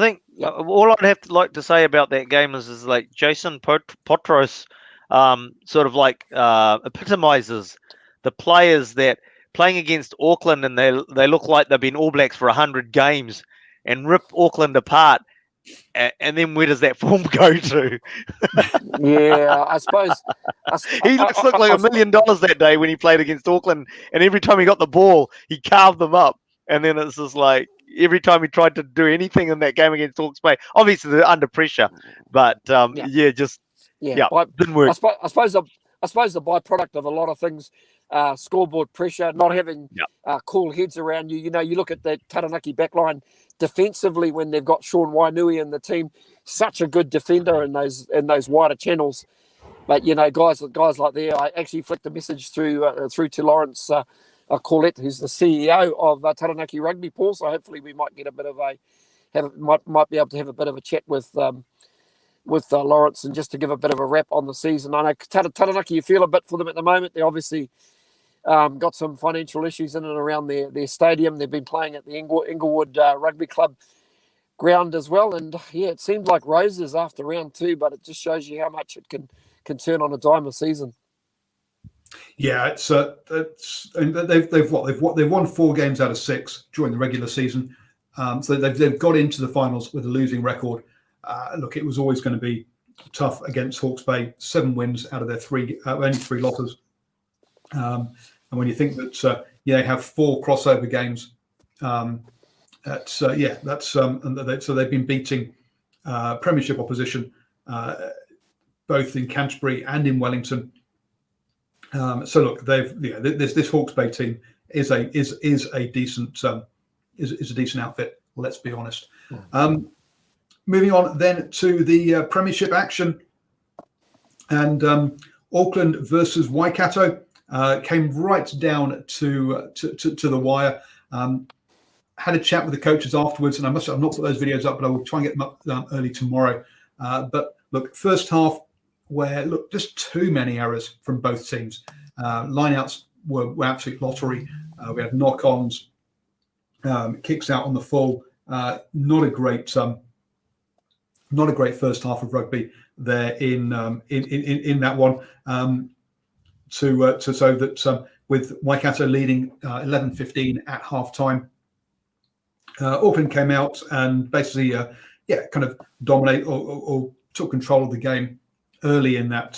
think all I'd have to like to say about that game is like Jason Potros sort of like epitomizes the players that playing against Auckland, and they look like they've been All Blacks for 100 games and rip Auckland apart, and then where does that form go to? Yeah, I suppose. He looked like $1 million that day when he played against Auckland, and every time he got the ball, he carved them up. And then it's just like every time he tried to do anything in that game against Hawke's Bay, obviously they're under pressure, but didn't work. I suppose the byproduct of a lot of things, scoreboard pressure, not having cool heads around you. You know, you look at the Taranaki backline defensively when they've got Sean Wainui in the team, such a good defender in those wider channels. But you know, guys like there, I actually flicked a message through to Lawrence Corlett, who's the CEO of Taranaki Rugby, Paul. So hopefully we might get a bit of might be able to have a bit of a chat with Lawrence, and just to give a bit of a wrap on the season. I know Taranaki, you feel a bit for them at the moment. They obviously got some financial issues in and around their stadium. They've been playing at the Inglewood Rugby Club ground as well, and yeah, it seemed like roses after round 2, but it just shows you how much it can turn on a dime a season. Yeah, they've won 4 games out of 6 during the regular season, so they've got into the finals with a losing record. Look, it was always going to be tough against Hawke's Bay. 7 wins out of their only 3 losses, and when you think that they have 4 crossover games, so they've been beating Premiership opposition both in Canterbury and in Wellington. So look, this Hawke's Bay team is a decent outfit. Let's be honest. Moving on then to the Premiership action, and Auckland versus Waikato came right down to the wire. Had a chat with the coaches afterwards, and I've not put those videos up, but I will try and get them up early tomorrow. But look, first half, where just too many errors from both teams. Lineouts were absolute lottery. We had knock-ons, kicks out on the full. Not a great first half of rugby there in that one. So that with Waikato leading 11-15 at half time, Auckland came out and basically kind of dominate or took control of the game early in that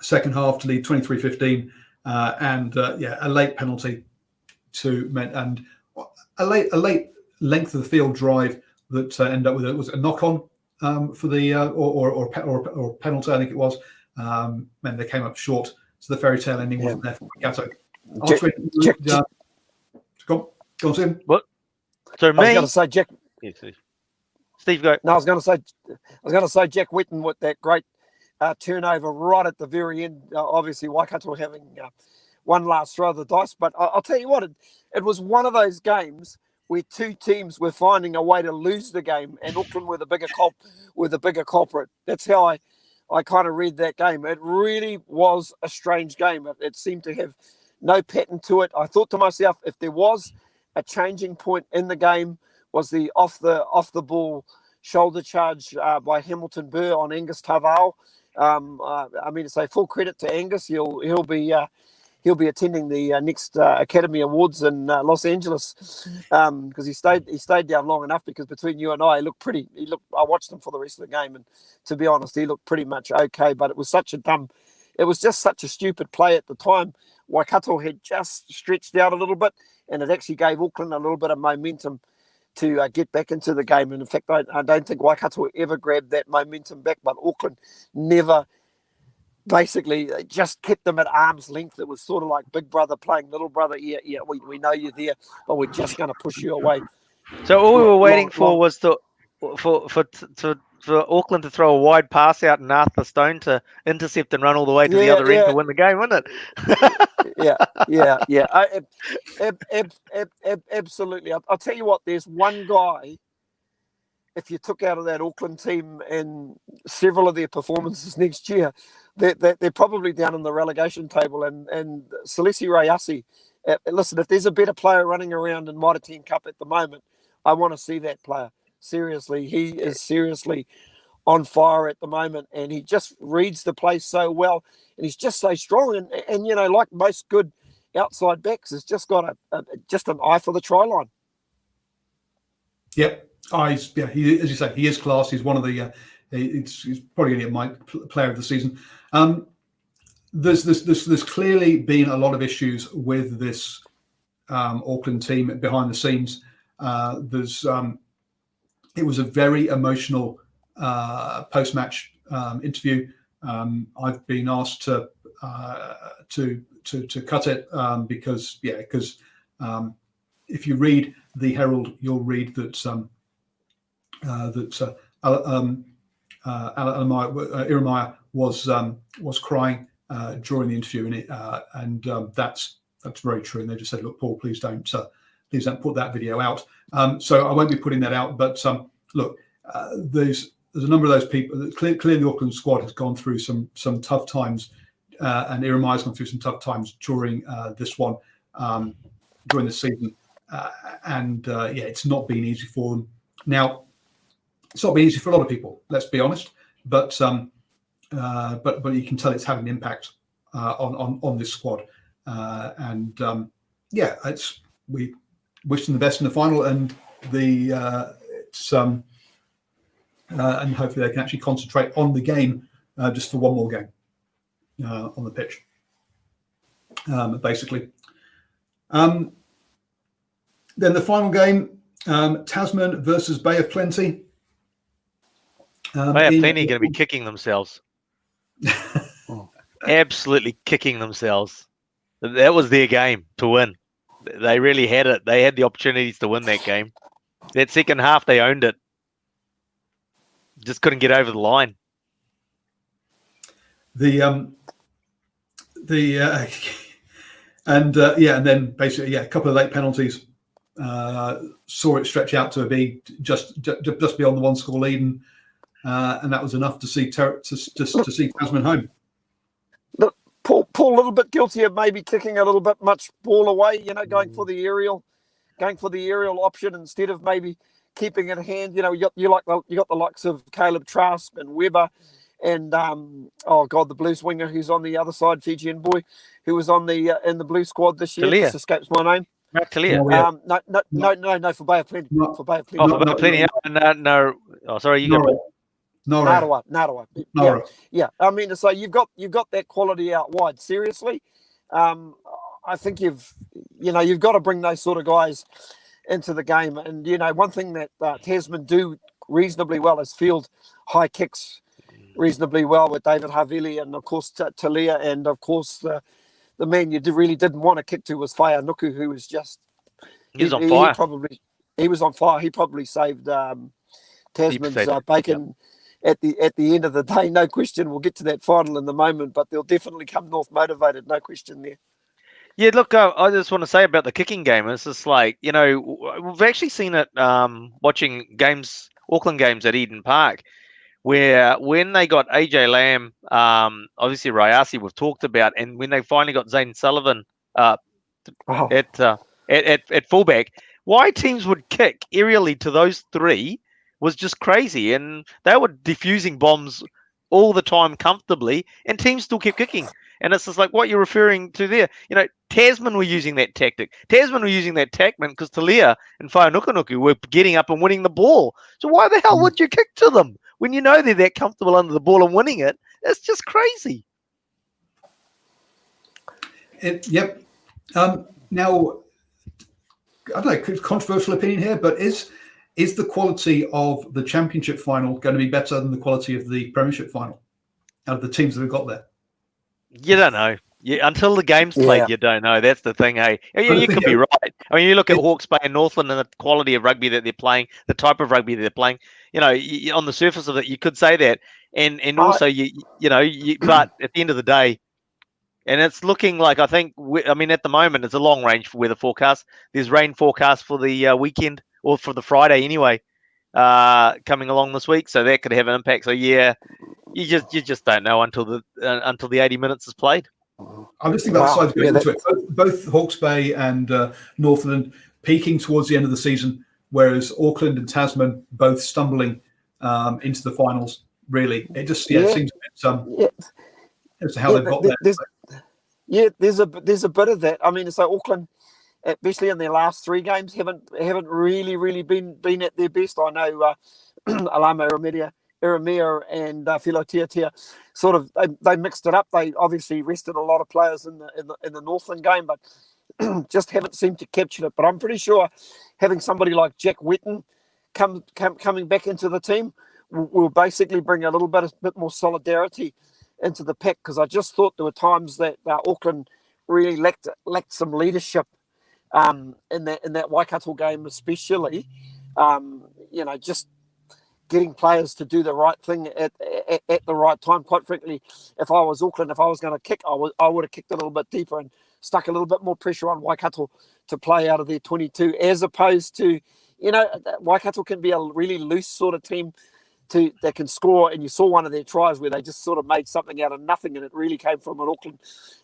second half to lead 23-15, and a late penalty and a late length of the field drive that ended up with it was a knock on for the or penalty, I think it was. And they came up short, so the fairy tale ending wasn't there for Waikato. Go on, Stephen. What? So me? I was going to say Jack. Yes, Steve, go. No, I was going to say Jack Whitten with that great turnover right at the very end. Obviously, Waikato having one last throw of the dice, but I'll tell you what, it was one of those games where 2 teams were finding a way to lose the game, and Auckland were the bigger culprit. That's how I kind of read that game. It really was a strange game. It seemed to have no pattern to it. I thought to myself, if there was a changing point in the game, was the off the ball shoulder charge by Hamilton Burr on Angus Tavao. I mean, to say full credit to Angus. He'll be attending the next Academy Awards in Los Angeles because he stayed down long enough. Because between you and I, I watched him for the rest of the game, and to be honest, he looked pretty much okay. But it was just such a stupid play at the time. Waikato had just stretched out a little bit, and it actually gave Auckland a little bit of momentum to get back into the game. And in fact, I don't think Waikato ever grabbed that momentum back, but Auckland never. Basically, just kept them at arm's length. It was sort of like big brother playing little brother. Yeah, we know you're there, but we're just going to push you away. So all we were waiting for was for Auckland to throw a wide pass out and Arthur Stone to intercept and run all the way to the other end to win the game, wasn't it? Absolutely. I'll tell you what, there's one guy, if you took out of that Auckland team and several of their performances next year, they're probably down in the relegation table. And Salesi Rayasi, listen, if there's a better player running around in Mitre 10 Cup at the moment, I want to see that player. Seriously, he is seriously on fire at the moment, and he just reads the place so well, and he's just so strong. And you know, like most good outside backs, has just got just an eye for the try line. Yep. As you say, he is class. He's one of the. He's probably going to get my player of the season. There's clearly been a lot of issues with this Auckland team behind the scenes. It was a very emotional post-match interview. I've been asked to cut it because if you read the Herald, you'll read that Iremaya was crying during the interview, and that's very true. And they just said, "Look, Paul, please don't put that video out." So I won't be putting that out. But look, there's a number of those people. Clearly, the Auckland squad has gone through some tough times, and Iremaya's gone through some tough times during this one, during the season. It's not been easy for them. Now, it's not been easy for a lot of people. Let's be honest, but you can tell it's having an impact on this squad. We wish them the best in the final, and and hopefully they can actually concentrate on the game just for one more game on the pitch, basically. Then the final game, Tasman versus Bay of Plenty. Bay of Plenty going to be kicking themselves. Absolutely kicking themselves. That was their game to win. They really had it. They had the opportunities to win that game. That second half, they owned it. Just couldn't get over the line. And then basically, a couple of late penalties. Saw it stretch out to be just beyond the 1-score lead, and that was enough to see Tasman home. Look, Paul a little bit guilty of maybe kicking a little bit much ball away. Going for the aerial option instead of maybe keeping it in hand. You got the likes of Caleb Trask and Weber, and the Blues winger who's on the other side, Fijian boy, who was in the Blue squad this year. Talia. Just escapes my name. Talia. No, for Bay of Plenty. For Bay of Plenty. For Bay of Plenty. No. Oh, sorry, you got it. Narawa. Yeah. I mean, so you've got that quality out wide. Seriously, I think you've got to bring those sort of guys into the game. And one thing that Tasman do reasonably well is field high kicks reasonably well with David Havili and of course Talia, and of course the man you really didn't want to kick to was Whaia Nuku, who was just he's on fire. He was on fire. He probably saved Tasman's bacon. At the end of the day, no question. We'll get to that final in the moment, but they'll definitely come north motivated, no question there. Yeah, look, I just want to say about the kicking game. It's just like, we've actually seen it watching Auckland games at Eden Park, where when they got AJ Lamb, obviously Rayasi we've talked about, and when they finally got Zane Sullivan at fullback, why teams would kick aerially to those three was just crazy, and they were defusing bombs all the time comfortably, and teams still kept kicking. And it's just like what you're referring to there. Tasman were using that tactic. Tasman were using that tactic because Talia and Whaia were getting up and winning the ball. So why the hell would you kick to them when you know they're that comfortable under the ball and winning it? It's just crazy. Yep. Now, I don't know, controversial opinion here, but is the quality of the championship final going to be better than the quality of the premiership final out of the teams that have got there? You don't know. Until the game's played, you don't know. That's the thing, hey. You could be right. I mean, you look at Hawke's Bay and Northland and the quality of rugby that they're playing, the type of rugby they're playing. On the surface of it, you could say that, and also but at the end of the day, and it's looking like at the moment it's a long range for weather forecast. There's rain forecast for the weekend or for the Friday anyway, coming along this week, so that could have an impact. So yeah, you just don't know until the 80 minutes is played. I'm just thinking about the sides going into it. Both Hawke's Bay and Northland peaking towards the end of the season, whereas Auckland and Tasman both stumbling into the finals. Really, it just seems a bit as to how they've got there. There's a bit of that. I mean, so Auckland, especially in their last 3 games, haven't really been at their best. I know Alama Iramia and Filotea sort of they mixed it up. They obviously rested a lot of players in the Northland game, but just haven't seemed to capture it. But I'm pretty sure having somebody like Jack Wetton coming back into the team will basically bring a little bit more solidarity into the pack, because I just thought there were times that Auckland really lacked some leadership in that Waikato game, especially. Just getting players to do the right thing at the right time. Quite frankly, if I was Auckland, if I was going to kick, I would have kicked a little bit deeper and stuck a little bit more pressure on Waikato to play out of their 22, as opposed to, Waikato can be a really loose sort of team that can score, and you saw one of their tries where they just sort of made something out of nothing, and it really came from an Auckland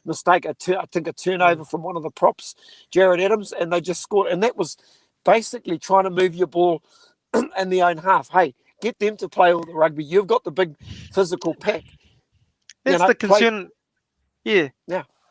mistake. I think a turnover from one of the props, Jared Adams, and they just scored. And that was basically trying to move your ball in the own half. Hey, get them to play all the rugby. You've got the big physical pack. That's the concern. Yeah.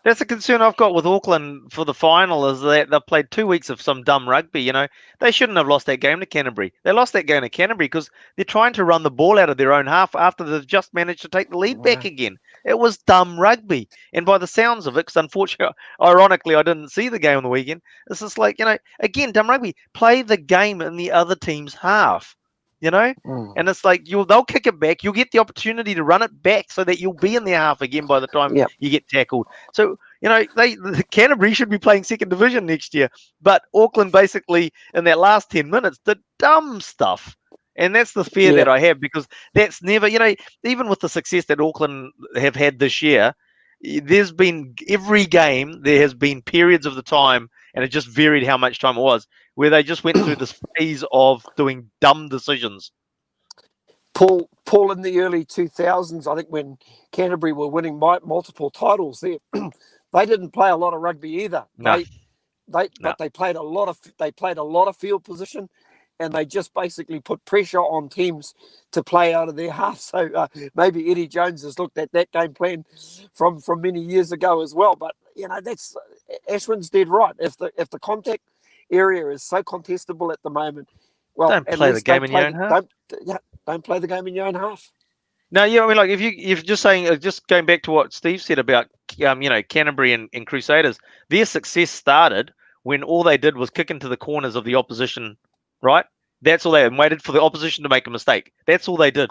That's the concern I've got with Auckland for the final, is that they've played 2 weeks of some dumb rugby. They shouldn't have lost that game to Canterbury. They lost that game to Canterbury because they're trying to run the ball out of their own half after they've just managed to take the lead back again. It was dumb rugby. And by the sounds of it, because unfortunately, ironically, I didn't see the game on the weekend, it's just like, again, dumb rugby. Play the game in the other team's half. And it's like they'll kick it back. You'll get the opportunity to run it back so that you'll be in their half again by the time you get tackled. So, the Canterbury should be playing second division next year, but Auckland basically in that last 10 minutes did dumb stuff. And that's the fear that I have, because that's never, even with the success that Auckland have had this year, there's been every game, there has been periods of the time, and it just varied how much time it was, where they just went through this phase of doing dumb decisions. Paul, in the early 2000s, I think when Canterbury were winning multiple titles there, they didn't play a lot of rugby either. No. But they played a lot of field position, and they just basically put pressure on teams to play out of their half. So maybe Eddie Jones has looked at that game plan from many years ago as well. But that's Ashwin's dead right. If the contact area is so contestable at the moment, well, don't play the game in your own half. Don't play the game in your own half. No, if you're just saying, just going back to what Steve said about Canterbury and Crusaders, their success started when all they did was kick into the corners of the opposition. Right? That's all they waited for the opposition to make a mistake. That's all they did.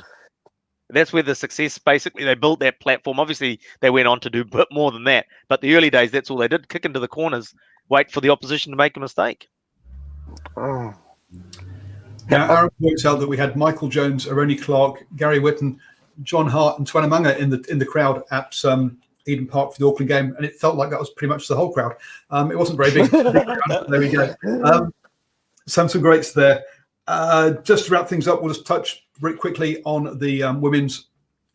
That's where the success, basically, they built that platform. Obviously, they went on to do a bit more than that. But the early days, that's all they did. Kick into the corners, wait for the opposition to make a mistake. Now, Aaron points out that we had Michael Jones, Aroni Clark, Gary Whitten, John Hart, and Twanamanga in the crowd at Eden Park for the Auckland game, and it felt like that was pretty much the whole crowd. It wasn't very big. There we go. Some greats there. Just to wrap things up, we'll just touch very quickly on the women's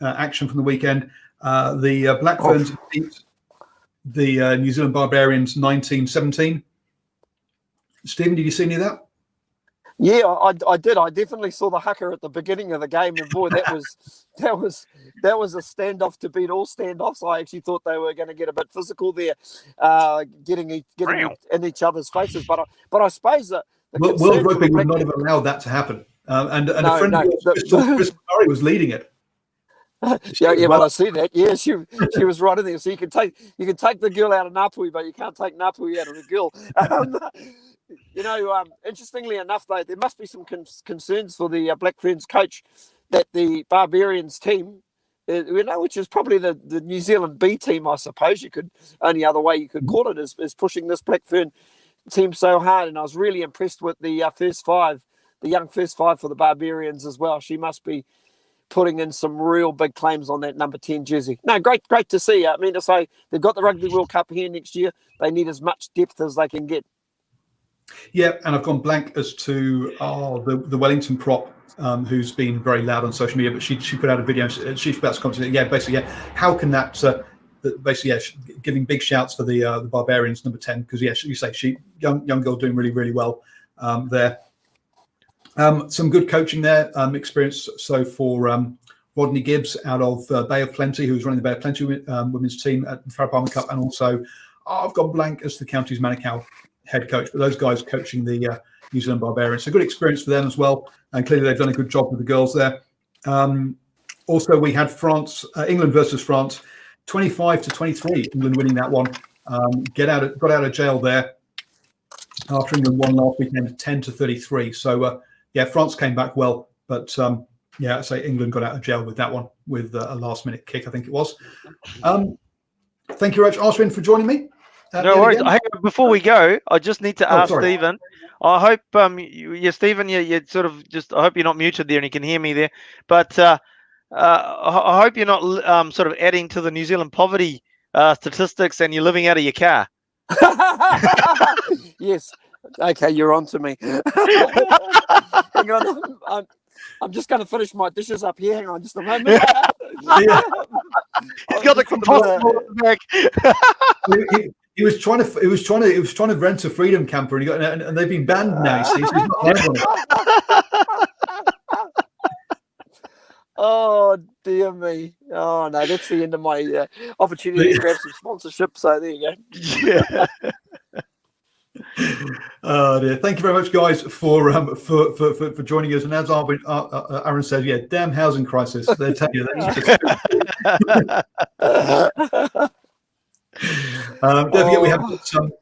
action from the weekend. The Black Ferns beat the New Zealand Barbarians 19-17. Stephen, did you see any of that? Yeah, I did. I definitely saw the haka at the beginning of the game, and boy, that was a standoff to beat all standoffs. I actually thought they were going to get a bit physical there, getting in each other's faces. But I suppose that World Rugby would not have allowed that to happen. And a friend of yours, Chris Murray, was leading it. Well, I see that. Yeah, she was right in there. So you can take the girl out of Ngāpuhi, but you can't take Ngāpuhi out of the girl. Interestingly enough, though, there must be some concerns for the Black Ferns coach that the Barbarians team, which is probably the New Zealand B team, I suppose only other way you could call it, is pushing this Black Fern team so hard. And I was really impressed with the first five, the young first five for the Barbarians as well. She must be putting in some real big claims on that number 10 jersey. No, great to see. I mean to say, they've got the Rugby World Cup here next year. They need as much depth as they can get. Yeah, and I've gone blank as to the Wellington prop, who's been very loud on social media, but she put out a video. She's about to comment. How can that giving big shouts for the Barbarians number 10, because you say she young girl doing really, really well there. Some good coaching there, experience so for Rodney Gibbs out of Bay of Plenty, who's running the Bay of Plenty women's team at the Farah Palmer Cup, and also I've gone blank as to the county's Manukau head coach, but those guys coaching the New Zealand Barbarians. So good experience for them as well, and clearly they've done a good job with the girls there. Also, we had England versus France, 25-23. England winning that one. Got out of jail there after England won last weekend, 10-33. So France came back well, but I'd say England got out of jail with that one with a last-minute kick, I think it was. Thank you, Rach Arswin, for joining me. No worries. Hey, before we go, I just need to ask Stephen. I hope Stephen, you sort of just. I hope you're not muted there and you can hear me there. But I hope you're not sort of adding to the New Zealand poverty statistics and you're living out of your car. Yes. Okay, you're on to me. Hang on. I'm just going to finish my dishes up here. Hang on just a moment. He's got the compostable in the back. He was trying to rent a freedom camper, and they've been banned now. So he's not allowed on it. Oh dear me! Oh no, that's the end of my opportunity to grab some sponsorship. So there you go. Yeah. Oh dear! Thank you very much, guys, for joining us. And as Aaron says, damn housing crisis. They tell you that. Don't forget, we have some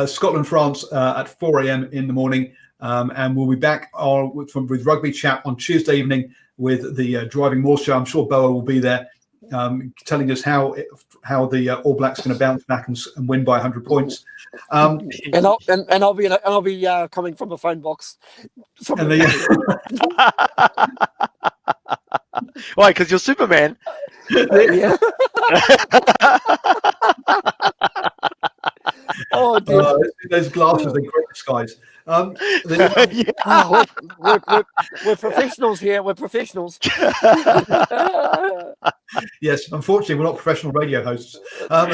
Scotland France at 4 a.m. in the morning, and we'll be back with Rugby Chat on Tuesday evening with the Driving More show. I'm sure Boa will be there, telling us how the All Blacks are going to bounce back and win by 100 points. And I'll be coming from a phone box. Why? Because you're Superman. Yeah. Oh dear. Those glasses are great disguise. We're professionals here. We're professionals. Yes, unfortunately, we're not professional radio hosts. And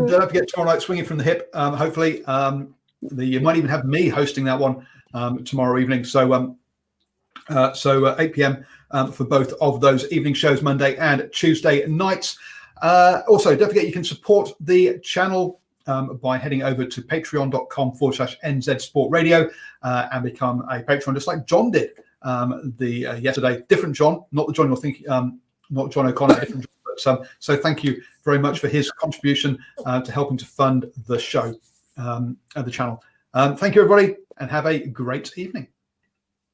don't forget tomorrow night, Swinging from the Hip. Hopefully, you might even have me hosting that one tomorrow evening. So 8 p.m. For both of those evening shows, Monday and Tuesday nights. Also, don't forget you can support the channel by heading over to patreon.com/NZ Sport Radio and become a patron, just like John did yesterday. Different John, not the John you're thinking, not John O'Connor, different John. But, so thank you very much for his contribution to helping to fund the show at the channel. Thank you, everybody, and have a great evening.